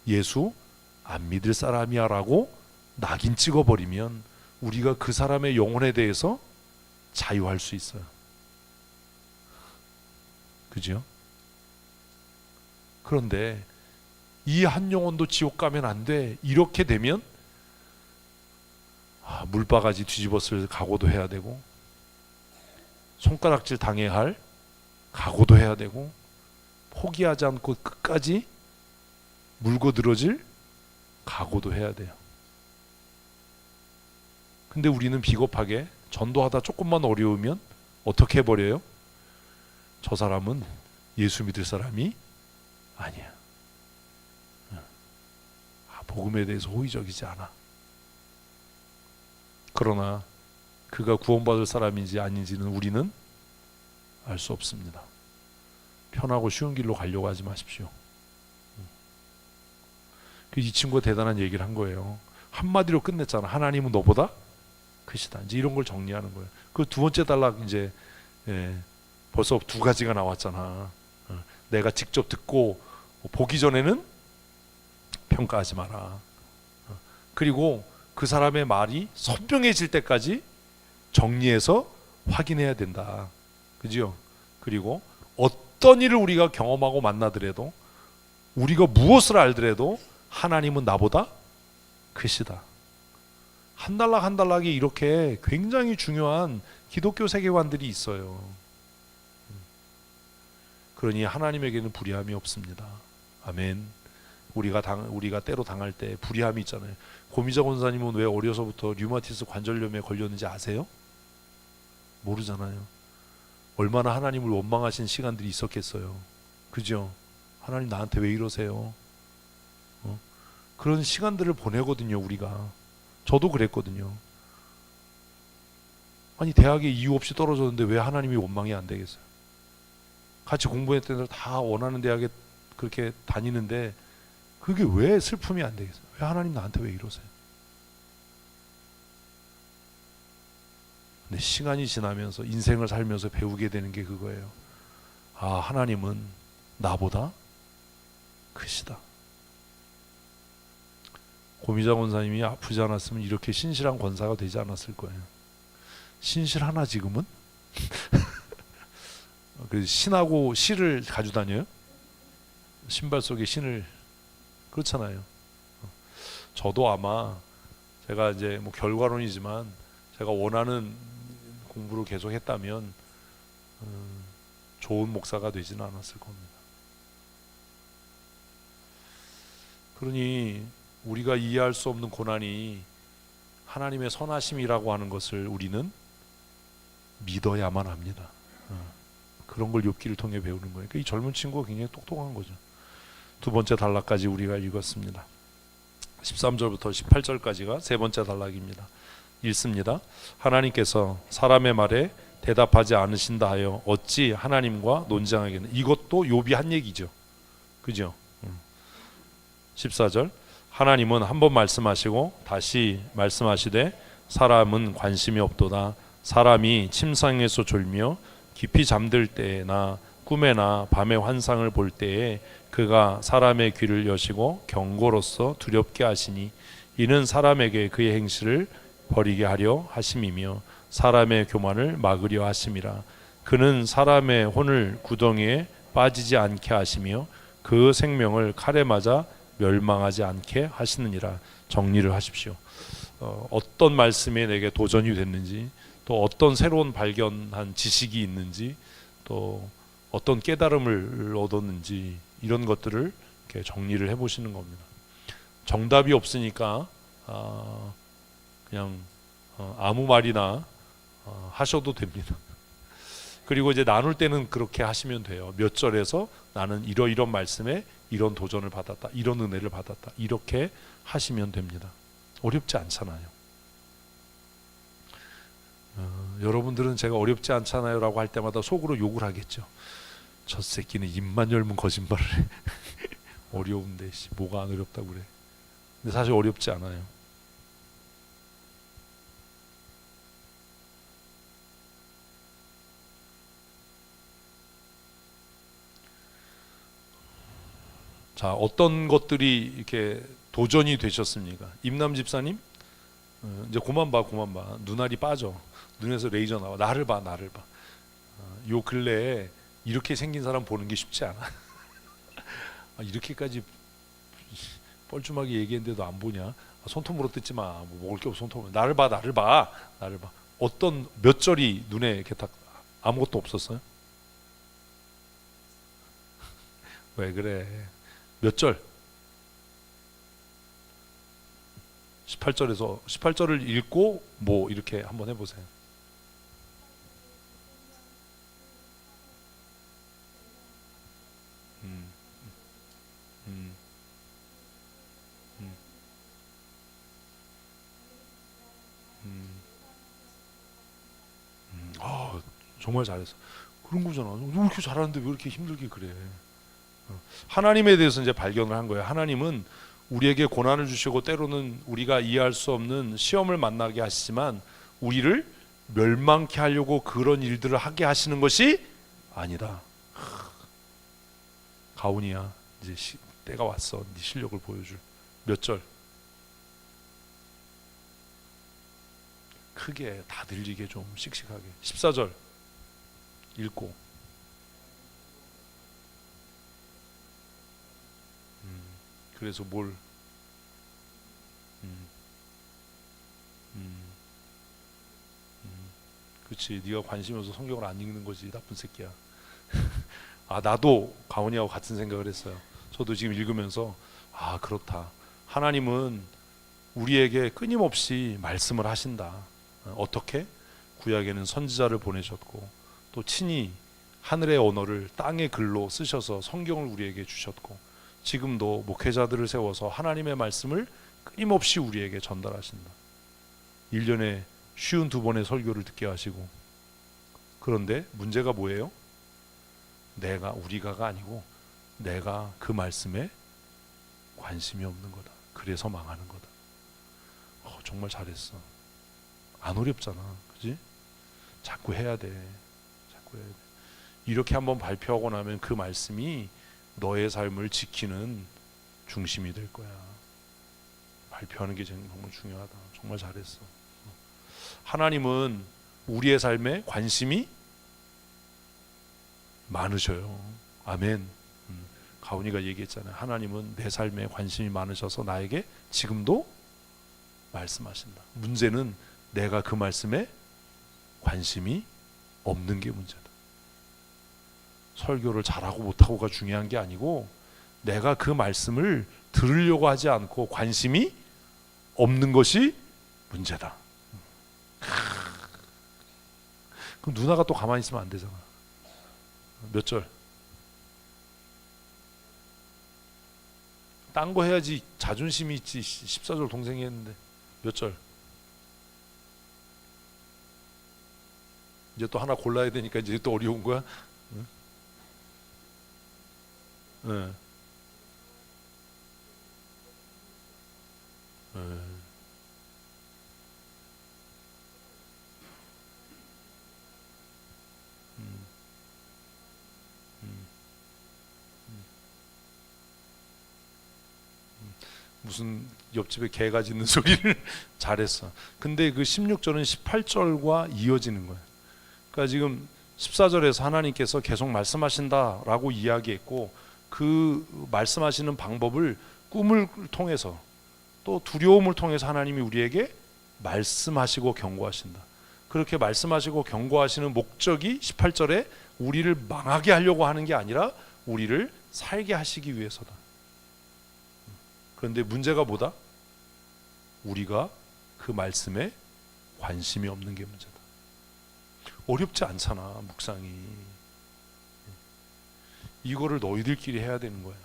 예수 안 믿을 사람이야 라고 낙인 찍어버리면 우리가 그 사람의 영혼에 대해서 자유할 수 있어요. 그죠? 그런데 이 한 영혼도 지옥 가면 안 돼 이렇게 되면 물바가지 뒤집었을 각오도 해야 되고 손가락질 당해야 할 각오도 해야 되고 포기하지 않고 끝까지 물고 늘어질 각오도 해야 돼요. 근데 우리는 비겁하게 전도하다 조금만 어려우면 어떻게 해버려요? 저 사람은 예수 믿을 사람이 아니야. 복음에 대해서 호의적이지 않아. 그러나 그가 구원받을 사람인지 아닌지는 우리는 알 수 없습니다. 편하고 쉬운 길로 가려고 하지 마십시오. 이 친구가 대단한 얘기를 한 거예요. 한마디로 끝냈잖아. 하나님은 너보다 크시다. 이제 이런 걸 정리하는 거예요. 그 두 번째 단락 이제 벌써 두 가지가 나왔잖아. 내가 직접 듣고 보기 전에는 평가하지 마라. 그리고 그 사람의 말이 선명해질 때까지 정리해서 확인해야 된다. 그죠? 그리고 어떤 일을 우리가 경험하고 만나더라도 우리가 무엇을 알더라도 하나님은 나보다 크시다. 한 단락 한 단락이 이렇게 굉장히 중요한 기독교 세계관들이 있어요. 그러니 하나님에게는 불의함이 없습니다. 아멘. 우리가 때로 당할 때 불의함이 있잖아요. 고미자 권사님은 왜 어려서부터 류마티스 관절염에 걸렸는지 아세요? 모르잖아요. 얼마나 하나님을 원망하신 시간들이 있었겠어요. 그죠? 하나님 나한테 왜 이러세요? 그런 시간들을 보내거든요, 우리가. 저도 그랬거든요. 아니, 대학에 이유 없이 떨어졌는데 왜 하나님이 원망이 안 되겠어요? 같이 공부했던 애들 다 원하는 대학에 그렇게 다니는데 그게 왜 슬픔이 안 되겠어요? 왜 하나님 나한테 왜 이러세요? 근데 시간이 지나면서 인생을 살면서 배우게 되는 게 그거예요. 아, 하나님은 나보다 크시다. 고미자 권사님이 아프지 않았으면 이렇게 신실한 권사가 되지 않았을 거예요. 신실하나 지금은? 그 신하고 실을 가지고 다녀요? 신발 속에 신을. 그렇잖아요. 저도 아마 제가 이제 뭐 결과론이지만 제가 원하는 공부를 계속 했다면 좋은 목사가 되지는 않았을 겁니다. 그러니 우리가 이해할 수 없는 고난이 하나님의 선하심이라고 하는 것을 우리는 믿어야만 합니다. 그런 걸 욥기를 통해 배우는 거예요. 그러니까 이 젊은 친구가 굉장히 똑똑한 거죠. 두 번째 단락까지 우리가 읽었습니다. 13절부터 18절까지가 세 번째 단락입니다. 읽습니다. 하나님께서 사람의 말에 대답하지 않으신다 하여 어찌 하나님과 논쟁하겠느냐. 이것도 욥이 한 얘기죠. 그죠? 14절 하나님은 한 번 말씀하시고 다시 말씀하시되 사람은 관심이 없도다. 사람이 침상에서 졸며 깊이 잠들 때나 꿈에나 밤의 환상을 볼 때에 그가 사람의 귀를 여시고 경고로서 두렵게 하시니 이는 사람에게 그의 행실을 버리게 하려 하심이며 사람의 교만을 막으려 하심이라. 그는 사람의 혼을 구덩이에 빠지지 않게 하시며 그 생명을 칼에 맞아 멸망하지 않게 하시느니라. 정리를 하십시오. 어떤 말씀에 내게 도전이 됐는지, 또 어떤 새로운 발견한 지식이 있는지, 또 어떤 깨달음을 얻었는지 이런 것들을 이렇게 정리를 해보시는 겁니다. 정답이 없으니까 그냥 아무 말이나 하셔도 됩니다. 그리고 이제 나눌 때는 그렇게 하시면 돼요. 몇 절에서 나는 이런 말씀에 이런 도전을 받았다, 이런 은혜를 받았다, 이렇게 하시면 됩니다. 어렵지 않잖아요. 여러분들은 제가 어렵지 않잖아요 라고 할 때마다 속으로 욕을 하겠죠. 저 새끼는 입만 열면 거짓말을 해. 어려운데 뭐가 안 어렵다고 그래. 근데 사실 어렵지 않아요. 자, 어떤 것들이 이렇게 도전이 되셨습니까? 임남 집사님, 이제 그만 봐. 눈알이 빠져. 눈에서 레이저 나와. 나를 봐. 요 근래에 이렇게 생긴 사람 보는 게 쉽지 않아. 이렇게까지 뻘쭘하게 얘기했는데도 안 보냐? 손톱 물어뜯지 마. 뭐 먹을 게 없어 손톱. 나를 봐. 어떤 몇 절이 눈에 이렇게 딱 아무것도 없었어요? 왜 그래? 몇 절? 18절을 읽고 뭐 이렇게 한번 해보세요. 정말 잘했어. 그런 거잖아. 왜 이렇게 잘하는데 왜 이렇게 힘들게 그래? 하나님에 대해서 이제 발견을 한 거예요. 하나님은 우리에게 고난을 주시고 때로는 우리가 이해할 수 없는 시험을 만나게 하시지만 우리를 멸망케 하려고 그런 일들을 하게 하시는 것이 아니다. 가온이야, 이제 때가 왔어. 네 실력을 보여줄. 몇 절? 크게 다 들리게 좀 씩씩하게. 14절 읽고. 그래서 뭘? 그렇지, 네가 관심이 없어서 성경을 안 읽는 거지, 나쁜 새끼야. 아, 나도 가온이하고 같은 생각을 했어요. 저도 지금 읽으면서 아, 그렇다. 하나님은 우리에게 끊임없이 말씀을 하신다. 어떻게? 구약에는 선지자를 보내셨고 또 친히 하늘의 언어를 땅의 글로 쓰셔서 성경을 우리에게 주셨고 지금도 목회자들을 세워서 하나님의 말씀을 끊임없이 우리에게 전달하신다. 1년에 52번의 설교를 듣게 하시고, 그런데 문제가 뭐예요? 우리가가 아니고 내가 그 말씀에 관심이 없는 거다. 그래서 망하는 거다. 정말 잘했어. 안 어렵잖아, 그지? 자꾸 해야 돼. 이렇게 한번 발표하고 나면 그 말씀이 너의 삶을 지키는 중심이 될 거야. 발표하는 게 정말 중요하다. 정말 잘했어. 하나님은 우리의 삶에 관심이 많으셔요. 아멘. 가온이가 얘기했잖아요. 하나님은 내 삶에 관심이 많으셔서 나에게 지금도 말씀하신다. 문제는 내가 그 말씀에 관심이 없는 게 문제다. 설교를 잘하고 못하고가 중요한 게 아니고 내가 그 말씀을 들으려고 하지 않고 관심이 없는 것이 문제다. 그럼 누나가 또 가만히 있으면 안 되잖아. 몇 절? 딴 거 해야지 자존심이 있지. 14절 동생이 했는데 몇 절? 이제 또 하나 골라야 되니까 이제 또 어려운 거야. 응? 응. 응. 무슨 옆집에 개가 짖는 소리를 잘했어. 근데 그 16절은 18절과 이어지는 거예요. 그러니까 지금 14절에서 하나님께서 계속 말씀하신다라고 이야기했고 그 말씀하시는 방법을 꿈을 통해서 또 두려움을 통해서 하나님이 우리에게 말씀하시고 경고하신다. 그렇게 말씀하시고 경고하시는 목적이 18절에 우리를 망하게 하려고 하는 게 아니라 우리를 살게 하시기 위해서다. 그런데 문제가 뭐다? 우리가 그 말씀에 관심이 없는 게 문제다. 어렵지 않잖아, 묵상이. 이거를 너희들끼리 해야 되는 거야.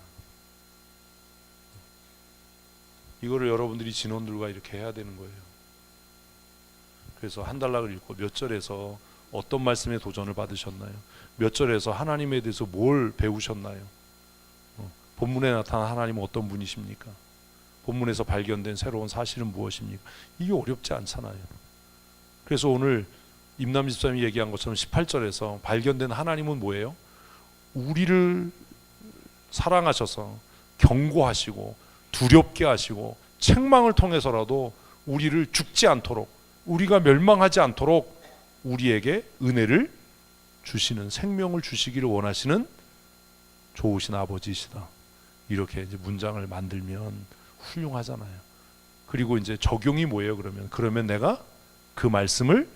이거를 여러분들이 진원들과 이렇게 해야 되는 거예요. 그래서 한 달락을 읽고 몇 절에서 어떤 말씀에 도전을 받으셨나요? 몇 절에서 하나님에 대해서 뭘 배우셨나요? 본문에 나타난 하나님은 어떤 분이십니까? 본문에서 발견된 새로운 사실은 무엇입니까? 이게 어렵지 않잖아요. 그래서 오늘 임남 집사님이 얘기한 것처럼 18절에서 발견된 하나님은 뭐예요? 우리를 사랑하셔서 경고하시고 두렵게 하시고 책망을 통해서라도 우리를 죽지 않도록, 우리가 멸망하지 않도록 우리에게 은혜를 주시는, 생명을 주시기를 원하시는 좋으신 아버지이시다. 이렇게 이제 문장을 만들면 훌륭하잖아요. 그리고 이제 적용이 뭐예요? 그러면 내가 그 말씀을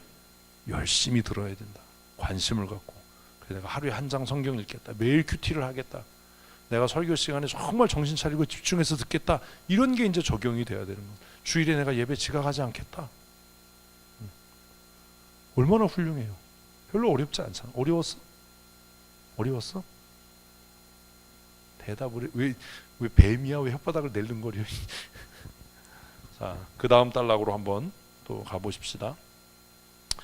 열심히 들어야 된다. 관심을 갖고. 그래서 내가 하루에 한 장 성경 읽겠다. 매일 큐티를 하겠다. 내가 설교 시간에 정말 정신 차리고 집중해서 듣겠다. 이런 게 이제 적용이 돼야 되는 거예요. 주일에 내가 예배 지각하지 않겠다. 얼마나 훌륭해요. 별로 어렵지 않잖아. 어려웠어? 어려웠어? 대답을 왜 뱀이야? 왜 혓바닥을 낼름거려? 자, 그 다음 단락으로 한번 또 가보십시다.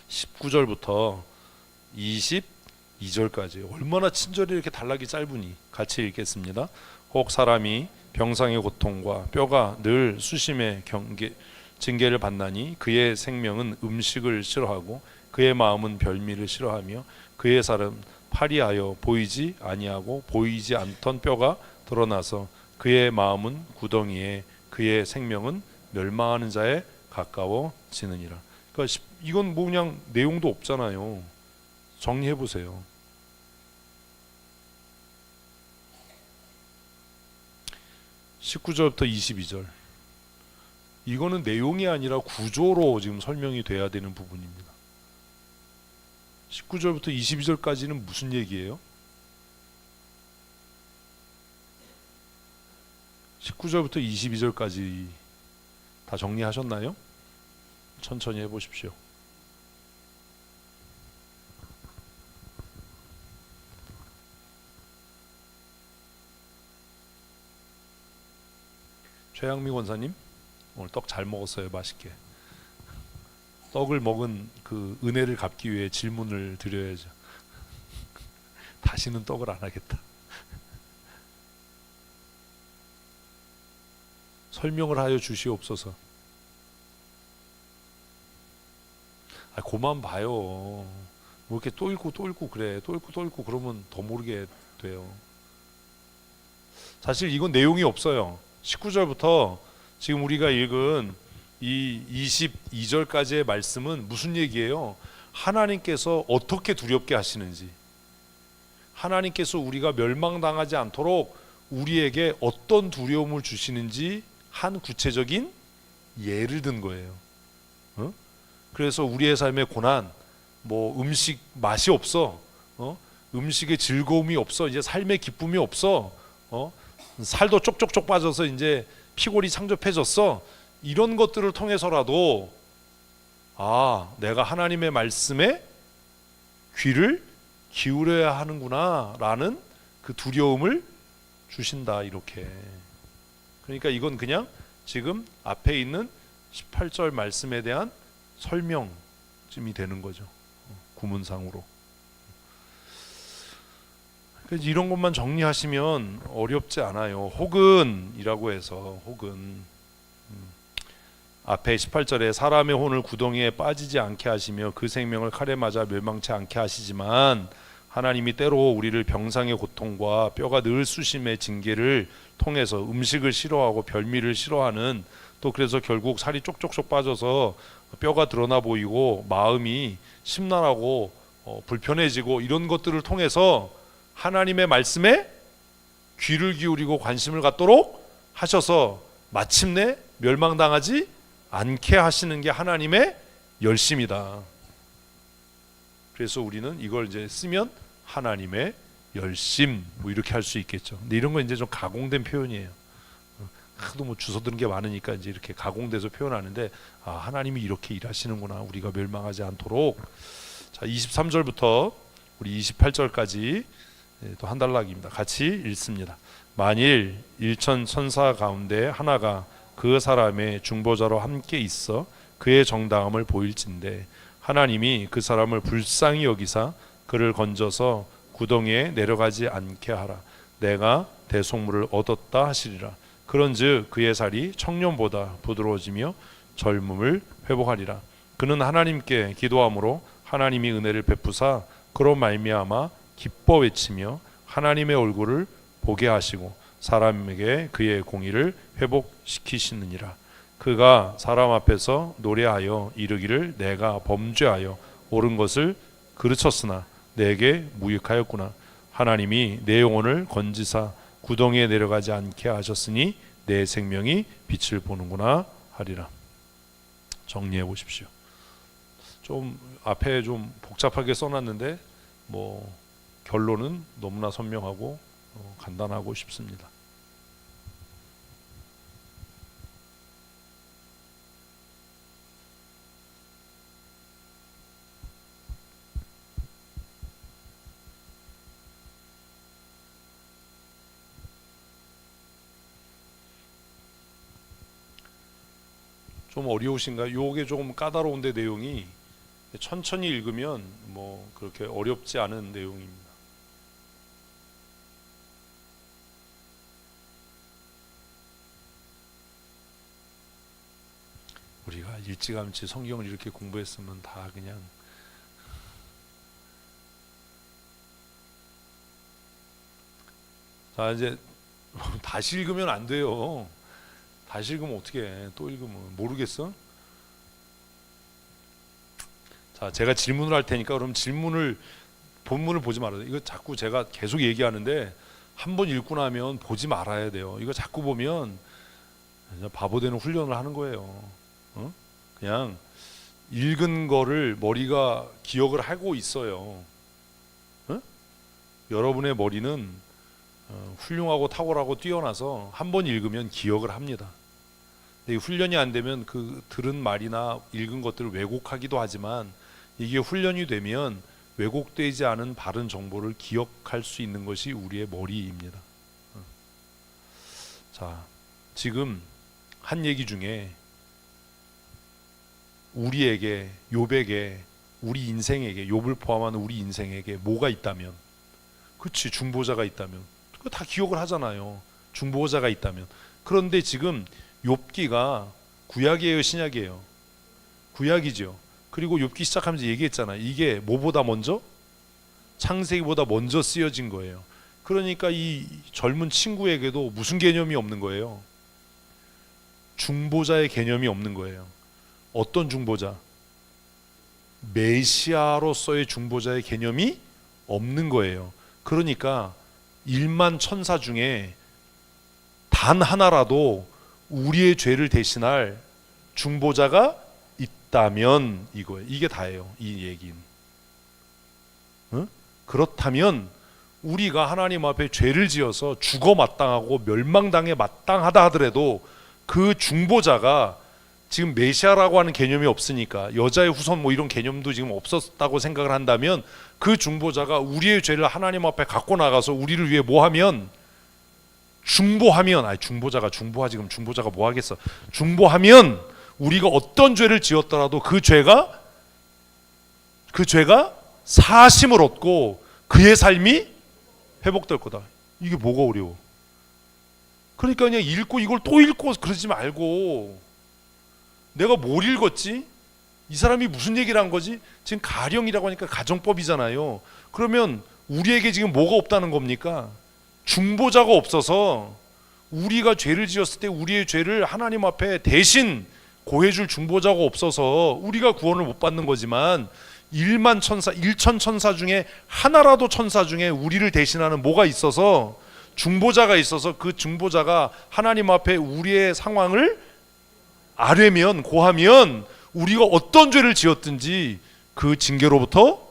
19절부터 22절까지 얼마나 친절히 이렇게 단락이 짧으니 같이 읽겠습니다. 혹 사람이 병상의 고통과 뼈가 늘 수심의 징계를 받나니 그의 생명은 음식을 싫어하고 그의 마음은 별미를 싫어하며 그의 살은 파리하여 보이지 아니하고 보이지 않던 뼈가 드러나서 그의 마음은 구덩이에 그의 생명은 멸망하는 자에 가까워지느니라. 그러니까 이건 뭐 그냥 내용도 없잖아요. 정리해 보세요. 19절부터 22절. 이거는 내용이 아니라 구조로 지금 설명이 돼야 되는 부분입니다. 19절부터 22절까지는 무슨 얘기예요? 19절부터 22절까지 다 정리하셨나요? 천천히 해보십시오. 최양미 권사님, 오늘 떡 잘 먹었어요. 맛있게. 떡을 먹은 그 은혜를 갚기 위해 질문을 드려야죠. 다시는 떡을 안 하겠다. 설명을 하여 주시옵소서. 그만 봐요. 뭐 이렇게 또 읽고 또 읽고 그래. 또 읽고 또 읽고 그러면 더 모르게 돼요. 사실 이건 내용이 없어요. 19절부터 지금 우리가 읽은 이 22절까지의 말씀은 무슨 얘기예요? 하나님께서 어떻게 두렵게 하시는지, 하나님께서 우리가 멸망당하지 않도록 우리에게 어떤 두려움을 주시는지 한 구체적인 예를 든 거예요. 그래서 우리의 삶의 고난, 뭐 음식 맛이 없어, 음식의 즐거움이 없어, 이제 삶의 기쁨이 없어, 살도 쪽쪽쪽 빠져서 이제 피골이 창접해졌어. 이런 것들을 통해서라도 내가 하나님의 말씀에 귀를 기울여야 하는구나 라는 그 두려움을 주신다. 이렇게. 그러니까 이건 그냥 지금 앞에 있는 18절 말씀에 대한 설명쯤이 되는 거죠. 구문상으로. 그래서 이런 것만 정리하시면 어렵지 않아요. 혹은 이라고 해서 혹은 앞에 18절에 사람의 혼을 구덩이에 빠지지 않게 하시며 그 생명을 칼에 맞아 멸망치 않게 하시지만 하나님이 때로 우리를 병상의 고통과 뼈가 늘 쑤심의 징계를 통해서 음식을 싫어하고 별미를 싫어하는, 또 그래서 결국 살이 쪽쪽쪽 빠져서 뼈가 드러나 보이고 마음이 심란하고 불편해지고 이런 것들을 통해서 하나님의 말씀에 귀를 기울이고 관심을 갖도록 하셔서 마침내 멸망당하지 않게 하시는 게 하나님의 열심이다. 그래서 우리는 이걸 이제 쓰면 하나님의 열심 뭐 이렇게 할 수 있겠죠. 근데 이런 건 이제 좀 가공된 표현이에요. 하도 뭐 주워드는 게 많으니까 이제 이렇게 가공돼서 표현하는데 하나님이 이렇게 일하시는구나. 우리가 멸망하지 않도록. 자, 23절부터 우리 28절까지 또 한 단락입니다. 같이 읽습니다. 만일 일천 천사 가운데 하나가 그 사람의 중보자로 함께 있어 그의 정당함을 보일진대 하나님이 그 사람을 불쌍히 여기사 그를 건져서 구덩이에 내려가지 않게 하라. 내가 대속물을 얻었다 하시리라. 그런즉 그의 살이 청년보다 부드러워지며 젊음을 회복하리라. 그는 하나님께 기도함으로 하나님이 은혜를 베푸사 그로 말미암아 기뻐 외치며 하나님의 얼굴을 보게 하시고 사람에게 그의 공의를 회복시키시느니라. 그가 사람 앞에서 노래하여 이르기를 내가 범죄하여 옳은 것을 그르쳤으나 내게 무익하였구나. 하나님이 내 영혼을 건지사 구덩이에 내려가지 않게 하셨으니 내 생명이 빛을 보는구나 하리라. 정리해 보십시오. 좀 앞에 좀 복잡하게 써놨는데 뭐 결론은 너무나 선명하고 간단하고 쉽습니다. 좀 어려우신가요? 요게 조금 까다로운데 내용이 천천히 읽으면 뭐 그렇게 어렵지 않은 내용입니다. 우리가 일찌감치 성경을 이렇게 공부했으면 다 그냥 자 이제 다시 읽으면 안 돼요. 다시 읽으면 어떻게 해? 또 읽으면 모르겠어? 자 제가 질문을 할 테니까 그럼 본문을 보지 말아요. 이거 자꾸 제가 계속 얘기하는데 한 번 읽고 나면 보지 말아야 돼요. 이거 자꾸 보면 바보 되는 훈련을 하는 거예요. 그냥 읽은 거를 머리가 기억을 하고 있어요. 어? 여러분의 머리는 훌륭하고 탁월하고 뛰어나서 한 번 읽으면 기억을 합니다. 근데 훈련이 안 되면 그 들은 말이나 읽은 것들을 왜곡하기도 하지만 이게 훈련이 되면 왜곡되지 않은 바른 정보를 기억할 수 있는 것이 우리의 머리입니다. 자, 지금 한 얘기 중에 우리에게, 욥에게, 우리 인생에게, 욥을 포함한 우리 인생에게 뭐가 있다면, 그치, 중보자가 있다면 그거 다 기억을 하잖아요. 중보자가 있다면. 그런데 지금 욥기가 구약이에요, 신약이에요? 구약이죠. 그리고 욥기 시작하면서 얘기했잖아요. 이게 뭐보다 먼저? 창세기보다 먼저 쓰여진 거예요. 그러니까 이 젊은 친구에게도 무슨 개념이 없는 거예요? 중보자의 개념이 없는 거예요. 어떤 중보자? 메시아로서의 중보자의 개념이 없는 거예요. 그러니까 1만 천사 중에 단 하나라도 우리의 죄를 대신할 중보자가 있다면 이거예요. 이게 다예요. 이 얘기는. 응? 그렇다면 우리가 하나님 앞에 죄를 지어서 죽어 마땅하고 멸망당해 마땅하다 하더라도 그 중보자가 지금 메시아라고 하는 개념이 없으니까 여자의 후손 뭐 이런 개념도 지금 없었다고 생각을 한다면 그 중보자가 우리의 죄를 하나님 앞에 갖고 나가서 우리를 위해 뭐 하면 중보하면, 아니 중보자가 중보하지, 그럼 중보자가 뭐 하겠어? 중보하면 우리가 어떤 죄를 지었더라도 그 죄가 사심을 얻고 그의 삶이 회복될 거다. 이게 뭐가 어려워? 그러니까 그냥 읽고 이걸 또 읽고 그러지 말고, 내가 뭘 읽었지? 이 사람이 무슨 얘기를 한 거지? 지금 가령이라고 하니까 가정법이잖아요. 그러면 우리에게 지금 뭐가 없다는 겁니까? 중보자가 없어서 우리가 죄를 지었을 때 우리의 죄를 하나님 앞에 대신 고해줄 중보자가 없어서 우리가 구원을 못 받는 거지만 1만 천사, 1천 천사 중에 하나라도 천사 중에 우리를 대신하는 뭐가 있어서, 중보자가 있어서 그 중보자가 하나님 앞에 우리의 상황을 아뢰면, 고하면 우리가 어떤 죄를 지었든지 그 징계로부터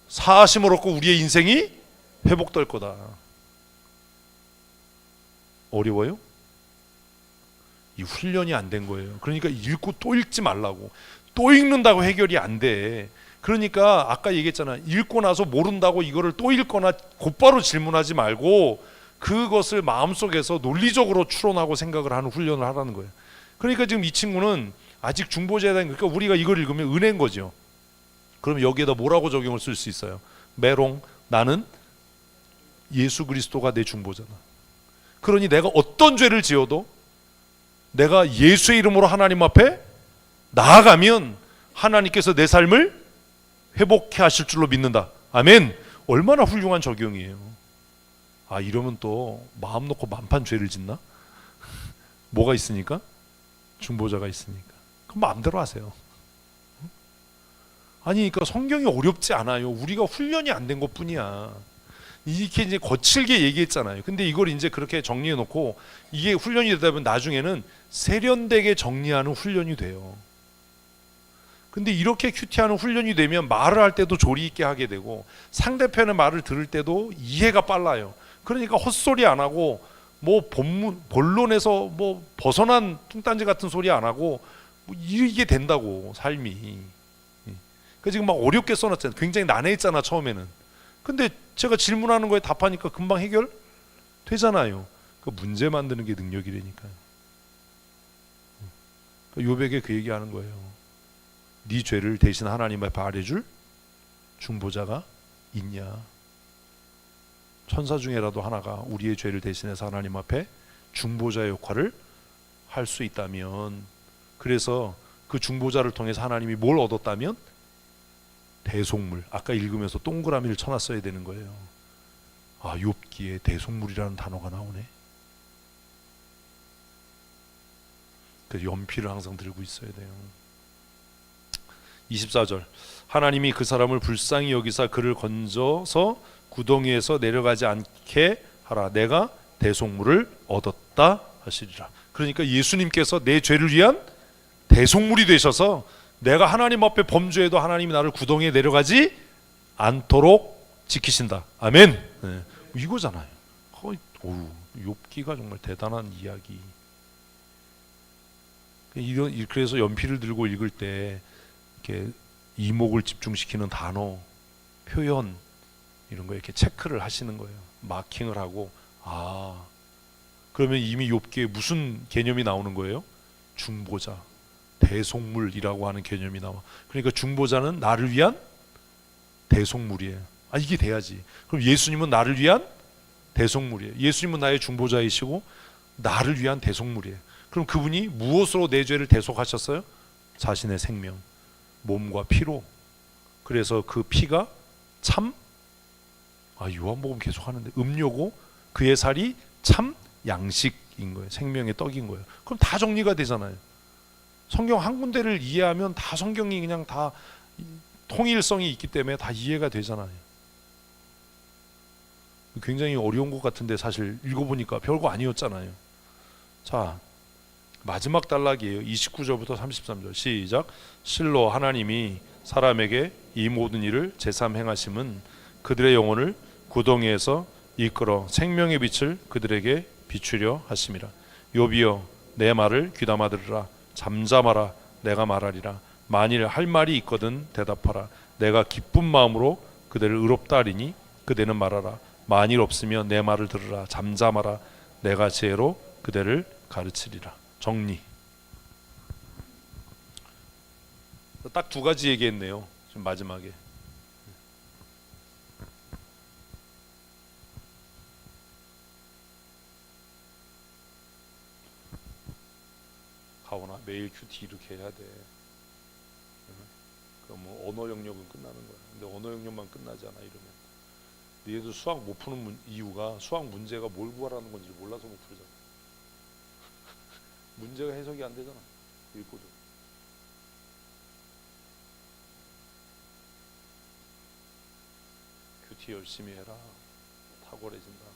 사하심을 얻고 우리의 인생이 회복될 거다. 어려워요? 이 훈련이 안 된 거예요. 그러니까 읽고 또 읽지 말라고. 또 읽는다고 해결이 안 돼. 그러니까 아까 얘기했잖아. 읽고 나서 모른다고 이거를 또 읽거나 곧바로 질문하지 말고 그것을 마음속에서 논리적으로 추론하고 생각을 하는 훈련을 하라는 거예요. 그러니까 지금 이 친구는 아직 중보자에 대한, 그러니까 우리가 이걸 읽으면 은혜인 거죠. 그럼 여기에다 뭐라고 적용을 쓸 수 있어요? 메롱, 나는 예수 그리스도가 내 중보자다. 그러니 내가 어떤 죄를 지어도 내가 예수의 이름으로 하나님 앞에 나아가면 하나님께서 내 삶을 회복해 하실 줄로 믿는다. 아멘. 얼마나 훌륭한 적용이에요. 아, 이러면 또 마음 놓고 만판 죄를 짓나? 뭐가 있으니까? 중보자가 있으니까. 그럼 마음대로 하세요. 아니, 그러니까 성경이 어렵지 않아요. 우리가 훈련이 안 된 것뿐이야. 이렇게 이제 거칠게 얘기했잖아요. 근데 이걸 이제 그렇게 정리해 놓고 이게 훈련이 되다 보면 나중에는 세련되게 정리하는 훈련이 돼요. 근데 이렇게 큐티하는 훈련이 되면 말을 할 때도 조리 있게 하게 되고 상대편의 말을 들을 때도 이해가 빨라요. 그러니까 헛소리 안 하고 뭐 본론에서 뭐 벗어난 뚱딴지 같은 소리 안 하고 뭐 이게 된다고, 삶이. 그 지금 막 어렵게 써놨잖아요. 굉장히 난해했잖아 처음에는. 근데 제가 질문하는 거에 답하니까 금방 해결 되잖아요. 그 문제 만드는 게 능력이라니까요. 욥에게 그 얘기하는 거예요. 네 죄를 대신 하나님 앞에 아뢰줄 중보자가 있냐? 천사 중에라도 하나가 우리의 죄를 대신해서 하나님 앞에 중보자의 역할을 할 수 있다면, 그래서 그 중보자를 통해서 하나님이 뭘 얻었다면? 대속물. 아까 읽으면서 동그라미를 쳐놨어야 되는 거예요. 아, 욥기에 대속물이라는 단어가 나오네. 그래서 연필을 항상 들고 있어야 돼요. 24절, 하나님이 그 사람을 불쌍히 여기사 그를 건져서 구덩이에서 내려가지 않게 하라. 내가 대속물을 얻었다 하시리라. 그러니까 예수님께서 내 죄를 위한 대속물이 되셔서 내가 하나님 앞에 범죄해도 하나님이 나를 구덩이에 내려가지 않도록 지키신다. 아멘. 네. 이거잖아요. 욥기가 정말 대단한 이야기. 그래서 연필을 들고 읽을 때 이렇게 이목을 집중시키는 단어, 표현 이런 거 이렇게 체크를 하시는 거예요. 마킹을 하고 그러면 이미 욥기에 무슨 개념이 나오는 거예요? 중보자, 대속물이라고 하는 개념이 나와. 그러니까 중보자는 나를 위한 대속물이에요. 이게 돼야지. 그럼 예수님은 나를 위한 대속물이에요. 예수님은 나의 중보자이시고 나를 위한 대속물이에요. 그럼 그분이 무엇으로 내 죄를 대속하셨어요? 자신의 생명, 몸과 피로. 그래서 그 피가 참 요한복음 계속 하는데 음료고 그의 살이 참 양식인 거예요. 생명의 떡인 거예요. 그럼 다 정리가 되잖아요. 성경 한 군데를 이해하면 다 성경이 그냥 다 통일성이 있기 때문에 다 이해가 되잖아요. 굉장히 어려운 것 같은데 사실 읽어보니까 별거 아니었잖아요. 자, 마지막 단락이에요. 29절부터 33절 시작. 실로 하나님이 사람에게 이 모든 일을 제삼 행하심은 그들의 영혼을 구덩이에서 이끌어 생명의 빛을 그들에게 비추려 하심이라. 욥이여 내 말을 귀담아 들으라. 잠잠하라. 내가 말하리라. 만일 할 말이 있거든 대답하라. 내가 기쁜 마음으로 그대를 의롭다 하리니 그대는 말하라. 만일 없으면 내 말을 들으라. 잠잠하라. 내가 지혜로 그대를 가르치리라. 정리. 딱 두 가지 얘기했네요. 지금 마지막에. 가오나 매일 큐티 이렇게 해야 돼. 그럼 뭐 언어 영역은 끝나는 거야. 근데 언어 영역만 끝나지 않아 이러면. 얘도 수학 못 푸는 이유가 수학 문제가 뭘 구하라는 건지 몰라서 못 풀잖아. 문제가 해석이 안 되잖아. 읽고도. 큐티 열심히 해라. 탁월해진다.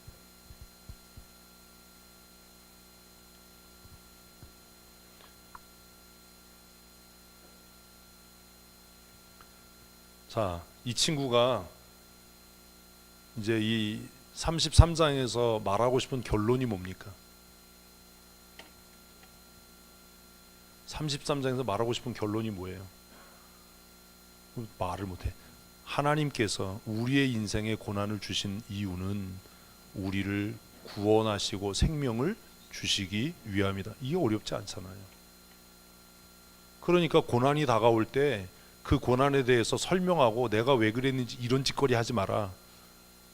자, 이 친구가 이제 이 33장에서 말하고 싶은 결론이 뭡니까? 33장에서 말하고 싶은 결론이 뭐예요? 말을 못해. 하나님께서 우리의 인생에 고난을 주신 이유는 우리를 구원하시고 생명을 주시기 위함이다. 이게 어렵지 않잖아요. 그러니까 고난이 다가올 때 그 고난에 대해서 설명하고 내가 왜 그랬는지 이런 짓거리 하지 마라.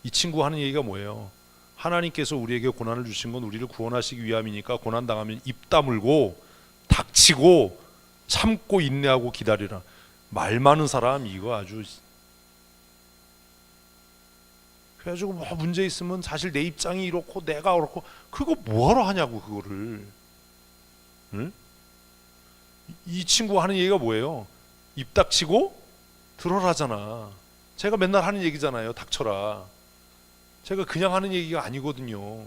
이 친구 하는 얘기가 뭐예요? 하나님께서 우리에게 고난을 주신 건 우리를 구원하시기 위함이니까 고난 당하면 입 다물고 닥치고 참고 인내하고 기다리라. 말 많은 사람 이거 아주. 그래가지고 뭐 문제 있으면 사실 내 입장이 이렇고 내가 그렇고 그거 뭐하러 하냐고 그거를. 응? 이 친구 하는 얘기가 뭐예요? 입 닥치고 들어라잖아. 제가 맨날 하는 얘기잖아요. 닥쳐라. 제가 그냥 하는 얘기가 아니거든요.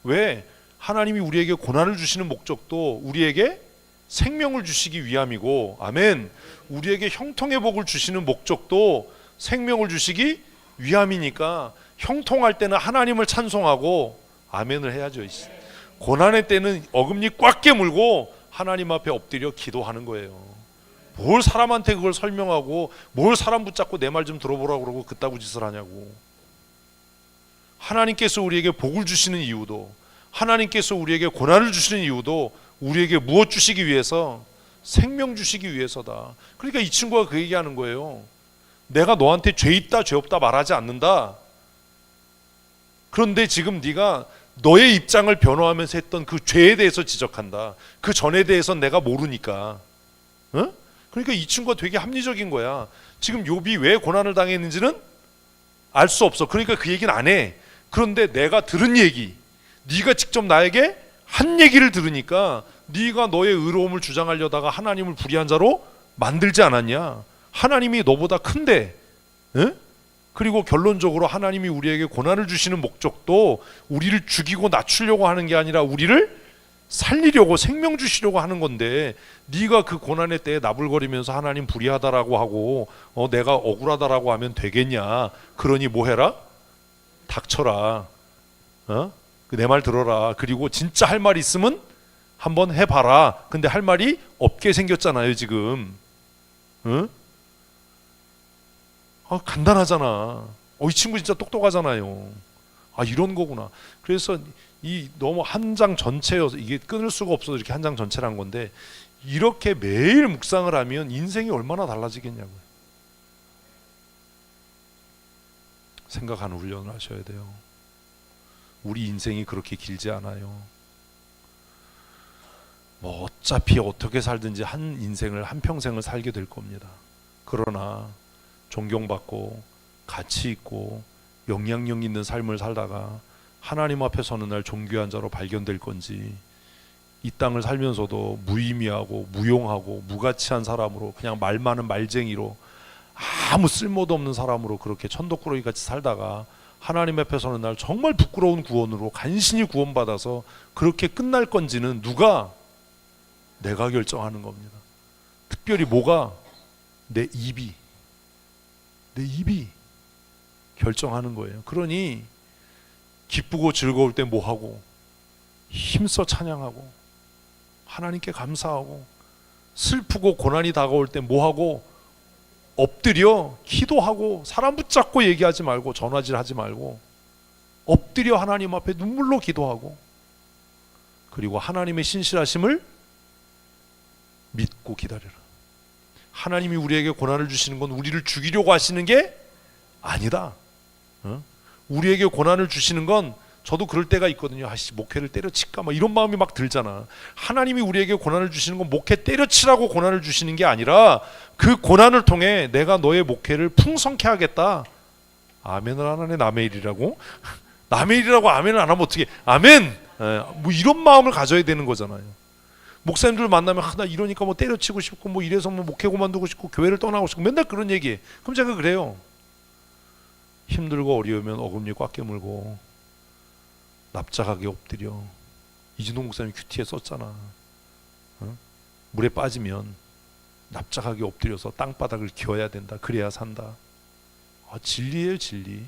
왜? 하나님이 우리에게 고난을 주시는 목적도 우리에게 생명을 주시기 위함이고, 아멘. 우리에게 형통의 복을 주시는 목적도 생명을 주시기 위함이니까 형통할 때는 하나님을 찬송하고 아멘을 해야죠. 고난의 때는 어금니 꽉 깨물고 하나님 앞에 엎드려 기도하는 거예요. 뭘 사람한테 그걸 설명하고 뭘 사람 붙잡고 내 말 좀 들어보라고 그러고 그따구 짓을 하냐고. 하나님께서 우리에게 복을 주시는 이유도, 하나님께서 우리에게 고난을 주시는 이유도 우리에게 무엇 주시기 위해서? 생명 주시기 위해서다. 그러니까 이 친구가 그 얘기하는 거예요. 내가 너한테 죄 있다 죄 없다 말하지 않는다. 그런데 지금 네가 너의 입장을 변호하면서 했던 그 죄에 대해서 지적한다. 그 전에 대해서는 내가 모르니까. 어? 그러니까 이 친구가 되게 합리적인 거야. 지금 욥이 왜 고난을 당했는지는 알 수 없어. 그러니까 그 얘기는 안 해. 그런데 내가 들은 얘기, 네가 직접 나에게 한 얘기를 들으니까 네가 너의 의로움을 주장하려다가 하나님을 불의한 자로 만들지 않았냐. 하나님이 너보다 큰데. 에? 그리고 결론적으로 하나님이 우리에게 고난을 주시는 목적도 우리를 죽이고 낮추려고 하는 게 아니라 우리를 살리려고 생명 주시려고 하는 건데 네가 그 고난의 때에 나불거리면서 하나님 불의하다라고 하고 내가 억울하다라고 하면 되겠냐? 그러니 뭐 해라? 닥쳐라. 내 말 들어라. 그리고 진짜 할 말 있으면 한번 해봐라. 근데 할 말이 없게 생겼잖아요 지금. 간단하잖아. 이 친구 진짜 똑똑하잖아요. 이런 거구나. 그래서 이 너무 한 장 전체여서 이게 끊을 수가 없어서 이렇게 한 장 전체란 건데, 이렇게 매일 묵상을 하면 인생이 얼마나 달라지겠냐고요. 생각하는 훈련을 하셔야 돼요. 우리 인생이 그렇게 길지 않아요. 뭐 어차피 어떻게 살든지 한 인생을, 한 평생을 살게 될 겁니다. 그러나 존경받고 가치 있고 영향력 있는 삶을 살다가 하나님 앞에 서는 날 존귀한 자로 발견될 건지, 이 땅을 살면서도 무의미하고 무용하고 무가치한 사람으로, 그냥 말 많은 말쟁이로, 아무 쓸모도 없는 사람으로 그렇게 천덕꾸러기 같이 살다가 하나님 앞에 서는 날 정말 부끄러운 구원으로 간신히 구원받아서 그렇게 끝날 건지는 누가? 내가 결정하는 겁니다. 특별히 뭐가? 내 입이 결정하는 거예요. 그러니 기쁘고 즐거울 때 뭐하고, 힘써 찬양하고 하나님께 감사하고, 슬프고 고난이 다가올 때 뭐하고, 엎드려 기도하고, 사람 붙잡고 얘기하지 말고, 전화질하지 말고 엎드려 하나님 앞에 눈물로 기도하고, 그리고 하나님의 신실하심을 믿고 기다려라. 하나님이 우리에게 고난을 주시는 건 우리를 죽이려고 하시는 게 아니다. 우리에게 고난을 주시는 건, 저도 그럴 때가 있거든요. 목회를 때려칠까 막 이런 마음이 막 들잖아. 하나님이 우리에게 고난을 주시는 건 목회 때려치라고 고난을 주시는 게 아니라, 그 고난을 통해 내가 너의 목회를 풍성케 하겠다. 아멘을 안 하네. 남의 일이라고? 남의 일이라고 아멘을 안 하면 어떻게? 아멘. 뭐 이런 마음을 가져야 되는 거잖아요. 목사님들 만나면 나 이러니까 뭐 때려치고 싶고, 뭐 이래서 뭐 목회 그만두고 싶고 교회를 떠나고 싶고 맨날 그런 얘기해. 그럼 제가 그래요. 힘들고 어려우면 어금니 꽉 깨물고 납작하게 엎드려. 이진동 목사님 큐티에 썼잖아. 물에 빠지면 납작하게 엎드려서 땅바닥을 기어야 된다. 그래야 산다. 진리예요, 진리.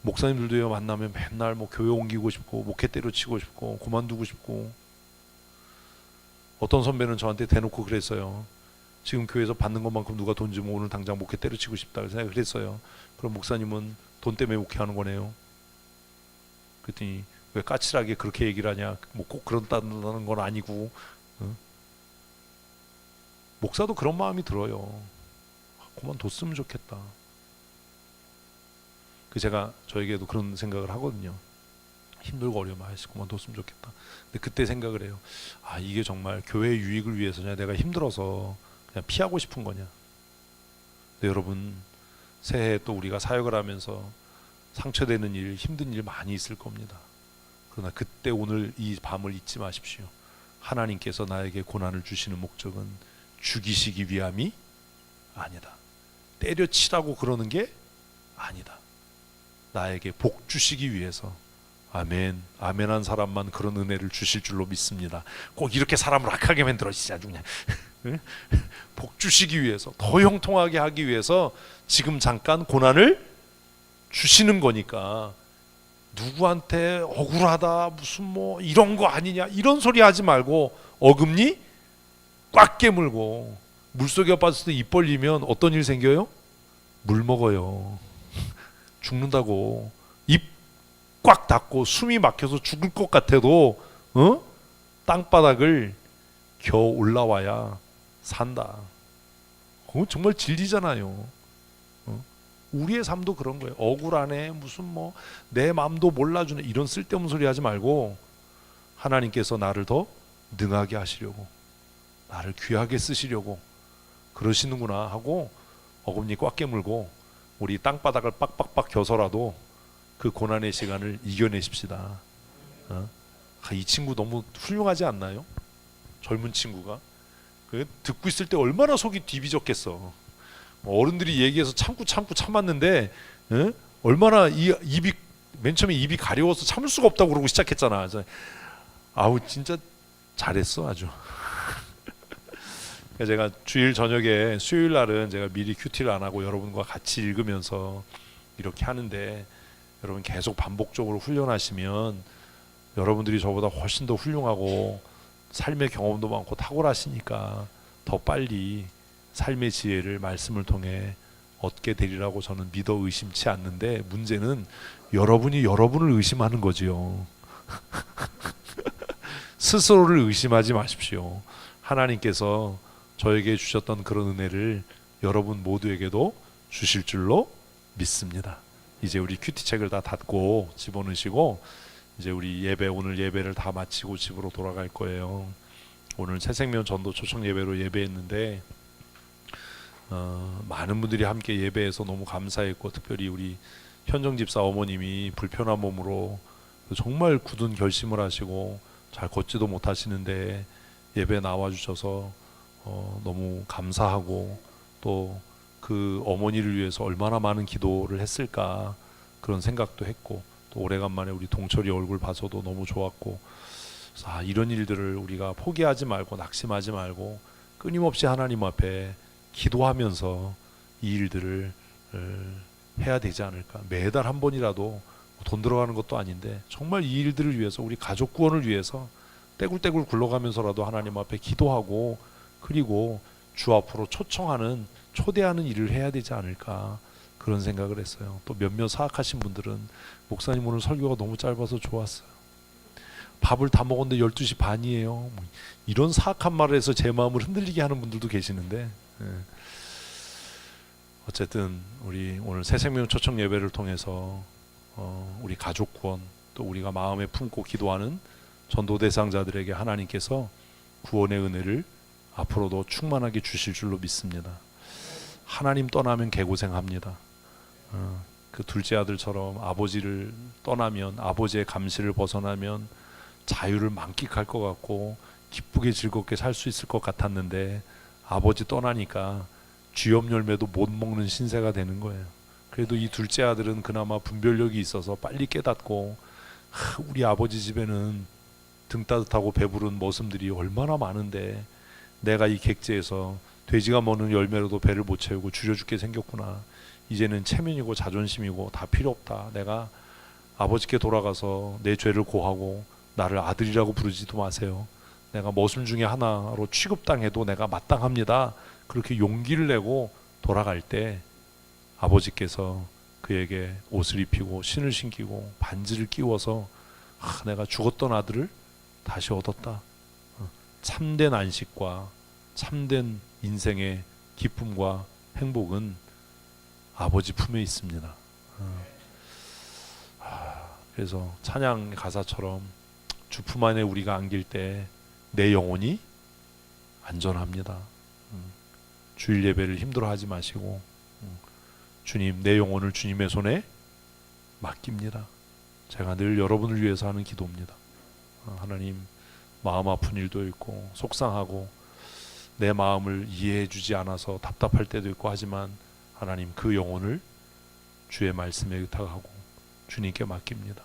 목사님들도요, 만나면 맨날 뭐 교회 옮기고 싶고 목회 때려치고 싶고 그만두고 싶고. 어떤 선배는 저한테 대놓고 그랬어요. 지금 교회에서 받는 것만큼 누가 돈 주면 오늘 당장 목회 때려치고 싶다. 그래서 내가 그랬어요. 그럼 목사님은 돈 때문에 목회하는 거네요. 그랬더니 왜 까칠하게 그렇게 얘기를 하냐. 뭐 꼭 그런다는 건 아니고. 목사도 그런 마음이 들어요. 그만뒀으면 좋겠다. 제가 저에게도 그런 생각을 하거든요. 힘들고 어려우면 그만뒀으면 좋겠다. 근데 그때 생각을 해요. 이게 정말 교회의 유익을 위해서냐, 내가 힘들어서 그냥 피하고 싶은 거냐. 근데 여러분, 새해에 또 우리가 사역을 하면서 상처되는 일, 힘든 일 많이 있을 겁니다. 그러나 그때 오늘 이 밤을 잊지 마십시오. 하나님께서 나에게 고난을 주시는 목적은 죽이시기 위함이 아니다. 때려치라고 그러는 게 아니다. 나에게 복 주시기 위해서. 아멘. 아멘한 사람만 그런 은혜를 주실 줄로 믿습니다. 꼭 이렇게 사람을 악하게 만들어지지 아주 그냥. 복 주시기 위해서, 더 형통하게 하기 위해서 지금 잠깐 고난을 주시는 거니까, 누구한테 억울하다 무슨 뭐 이런 거 아니냐 이런 소리 하지 말고, 어금니 꽉 깨물고, 물속에 빠졌을 때 입 벌리면 어떤 일 생겨요? 물 먹어요. 죽는다고. 입 꽉 닫고 숨이 막혀서 죽을 것 같아도 땅바닥을 겨우 올라와야 산다. 그건 정말 진리잖아요. 우리의 삶도 그런 거예요. 억울하네, 무슨 뭐 내 마음도 몰라주네, 이런 쓸데없는 소리 하지 말고, 하나님께서 나를 더 능하게 하시려고, 나를 귀하게 쓰시려고 그러시는구나 하고 어금니 꽉 깨물고 우리 땅바닥을 빡빡빡 겨서라도 그 고난의 시간을 이겨내십시다. 이 친구 너무 훌륭하지 않나요? 젊은 친구가 듣고 있을 때 얼마나 속이 뒤비졌겠어. 어른들이 얘기해서 참고 참았는데 얼마나 이 입이 맨 처음에 입이 가려워서 참을 수가 없다고 그러고 시작했잖아. 그래서 아우 진짜 잘했어 아주. 제가 주일 저녁에 수요일 날은 제가 미리 큐티를 안 하고 여러분과 같이 읽으면서 이렇게 하는데, 여러분 계속 반복적으로 훈련하시면 여러분들이 저보다 훨씬 더 훌륭하고 삶의 경험도 많고 탁월하시니까 더 빨리 삶의 지혜를 말씀을 통해 얻게 되리라고 저는 믿어 의심치 않는데, 문제는 여러분이 여러분을 의심하는 거지요. 스스로를 의심하지 마십시오. 하나님께서 저에게 주셨던 그런 은혜를 여러분 모두에게도 주실 줄로 믿습니다. 이제 우리 큐티 책을 다 닫고 집어넣으시고 이제 우리 예배, 오늘 예배를 다 마치고 집으로 돌아갈 거예요. 오늘 새생명 전도 초청 예배로 예배했는데 많은 분들이 함께 예배해서 너무 감사했고, 특별히 우리 현정 집사 어머님이 불편한 몸으로 정말 굳은 결심을 하시고 잘 걷지도 못하시는데 예배 나와 주셔서 너무 감사하고, 또 그 어머니를 위해서 얼마나 많은 기도를 했을까 그런 생각도 했고, 또 오래간만에 우리 동철이 얼굴 봐서도 너무 좋았고, 이런 일들을 우리가 포기하지 말고 낙심하지 말고 끊임없이 하나님 앞에 기도하면서 이 일들을 해야 되지 않을까. 매달 한 번이라도 돈 들어가는 것도 아닌데 정말 이 일들을 위해서, 우리 가족 구원을 위해서 떼굴떼굴 굴러가면서라도 하나님 앞에 기도하고, 그리고 주 앞으로 초청하는, 초대하는 일을 해야 되지 않을까 그런 생각을 했어요. 또 몇몇 사악하신 분들은 목사님 오늘 설교가 너무 짧아서 좋았어요. 밥을 다 먹었는데 12시 반이에요. 이런 사악한 말을 해서 제 마음을 흔들리게 하는 분들도 계시는데, 어쨌든 우리 오늘 새생명 초청 예배를 통해서 우리 가족 구원, 또 우리가 마음에 품고 기도하는 전도 대상자들에게 하나님께서 구원의 은혜를 앞으로도 충만하게 주실 줄로 믿습니다. 하나님 떠나면 개고생합니다. 그 둘째 아들처럼 아버지를 떠나면, 아버지의 감시를 벗어나면 자유를 만끽할 것 같고 기쁘게 즐겁게 살 수 있을 것 같았는데, 아버지 떠나니까 쥐염 열매도 못 먹는 신세가 되는 거예요. 그래도 이 둘째 아들은 그나마 분별력이 있어서 빨리 깨닫고, 우리 아버지 집에는 등 따뜻하고 배부른 머슴들이 얼마나 많은데 내가 이 객지에서 돼지가 먹는 열매로도 배를 못 채우고 줄여 죽게 생겼구나. 이제는 체면이고 자존심이고 다 필요 없다. 내가 아버지께 돌아가서 내 죄를 고하고 나를 아들이라고 부르지도 마세요. 내가 머슴 중에 하나로 취급당해도 내가 마땅합니다. 그렇게 용기를 내고 돌아갈 때 아버지께서 그에게 옷을 입히고 신을 신기고 반지를 끼워서 내가 죽었던 아들을 다시 얻었다. 참된 안식과 참된 인생의 기쁨과 행복은 아버지 품에 있습니다. 그래서 찬양 가사처럼 주 품 안에 우리가 안길 때 내 영혼이 안전합니다. 주일 예배를 힘들어하지 마시고 주님, 내 영혼을 주님의 손에 맡깁니다. 제가 늘 여러분을 위해서 하는 기도입니다. 하나님, 마음 아픈 일도 있고 속상하고 내 마음을 이해해 주지 않아서 답답할 때도 있고 하지만, 하나님 그 영혼을 주의 말씀에 의탁하고 주님께 맡깁니다.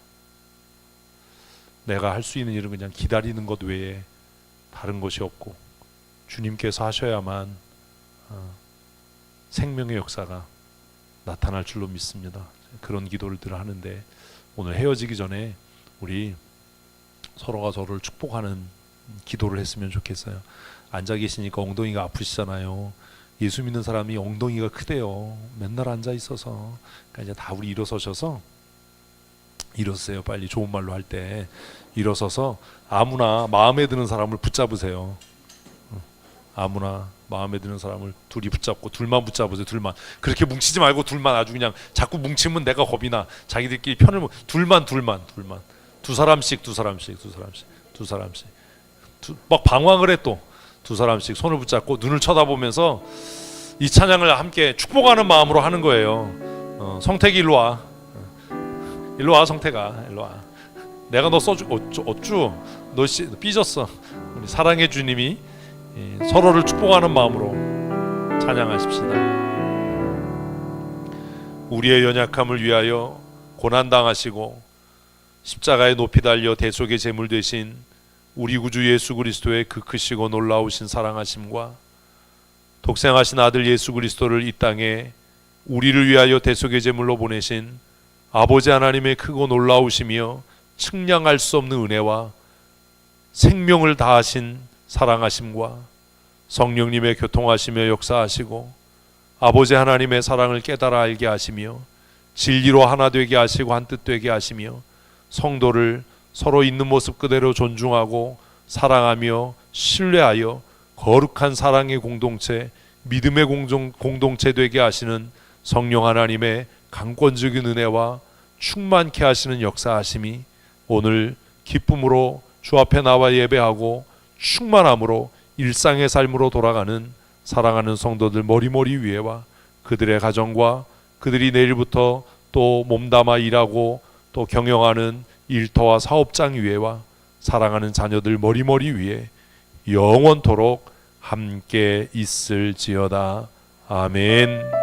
내가 할 수 있는 일은 그냥 기다리는 것 외에 다른 것이 없고, 주님께서 하셔야만 생명의 역사가 나타날 줄로 믿습니다. 그런 기도를 늘 하는데, 오늘 헤어지기 전에 우리 서로가 서로를 축복하는 기도를 했으면 좋겠어요. 앉아 계시니까 엉덩이가 아프시잖아요. 예수 믿는 사람이 엉덩이가 크대요. 맨날 앉아 있어서. 그러니까 이제 다 우리 일어서셔서, 일어서세요. 빨리 좋은 말로 할 때 일어서서 아무나 마음에 드는 사람을 붙잡으세요. 아무나 마음에 드는 사람을 둘이 붙잡고, 둘만 붙잡으세요. 둘만. 그렇게 뭉치지 말고 둘만, 아주 그냥 자꾸 뭉치면 내가 겁이 나. 자기들끼리 편을 둘만. 두 사람씩 막 방황을 해. 또 두 사람씩 손을 붙잡고 눈을 쳐다보면서 이 찬양을 함께 축복하는 마음으로 하는 거예요. 성택이 일로 와. 일로 와, 성택아. 일로 와. 내가 너 써주. 어쭈 너 삐졌어. 우리 사랑의 주님이 서로를 축복하는 마음으로 찬양하십시다. 우리의 연약함을 위하여 고난당하시고 십자가에 높이 달려 대속의 제물 되신 우리 구주 예수 그리스도의 그 크시고 놀라우신 사랑하심과 독생하신 아들 예수 그리스도를 이 땅에 우리를 위하여 대속의 제물로 보내신 아버지 하나님의 크고 놀라우시며 측량할 수 없는 은혜와 생명을 다하신 사랑하심과 성령님의 교통하시며 역사하시고 아버지 하나님의 사랑을 깨달아 알게 하시며 진리로 하나 되게 하시고 한 뜻 되게 하시며 성도를 서로 있는 모습 그대로 존중하고 사랑하며 신뢰하여 거룩한 사랑의 공동체, 믿음의 공동체 되게 하시는 성령 하나님의 강권적인 은혜와 충만케 하시는 역사하심이 오늘 기쁨으로 주 앞에 나와 예배하고 충만함으로 일상의 삶으로 돌아가는 사랑하는 성도들 머리머리 위에와 그들의 가정과 그들이 내일부터 또 몸담아 일하고 또 경영하는 일터와 사업장 위에와 사랑하는 자녀들 머리머리 위에 영원토록 함께 있을지어다. 아멘.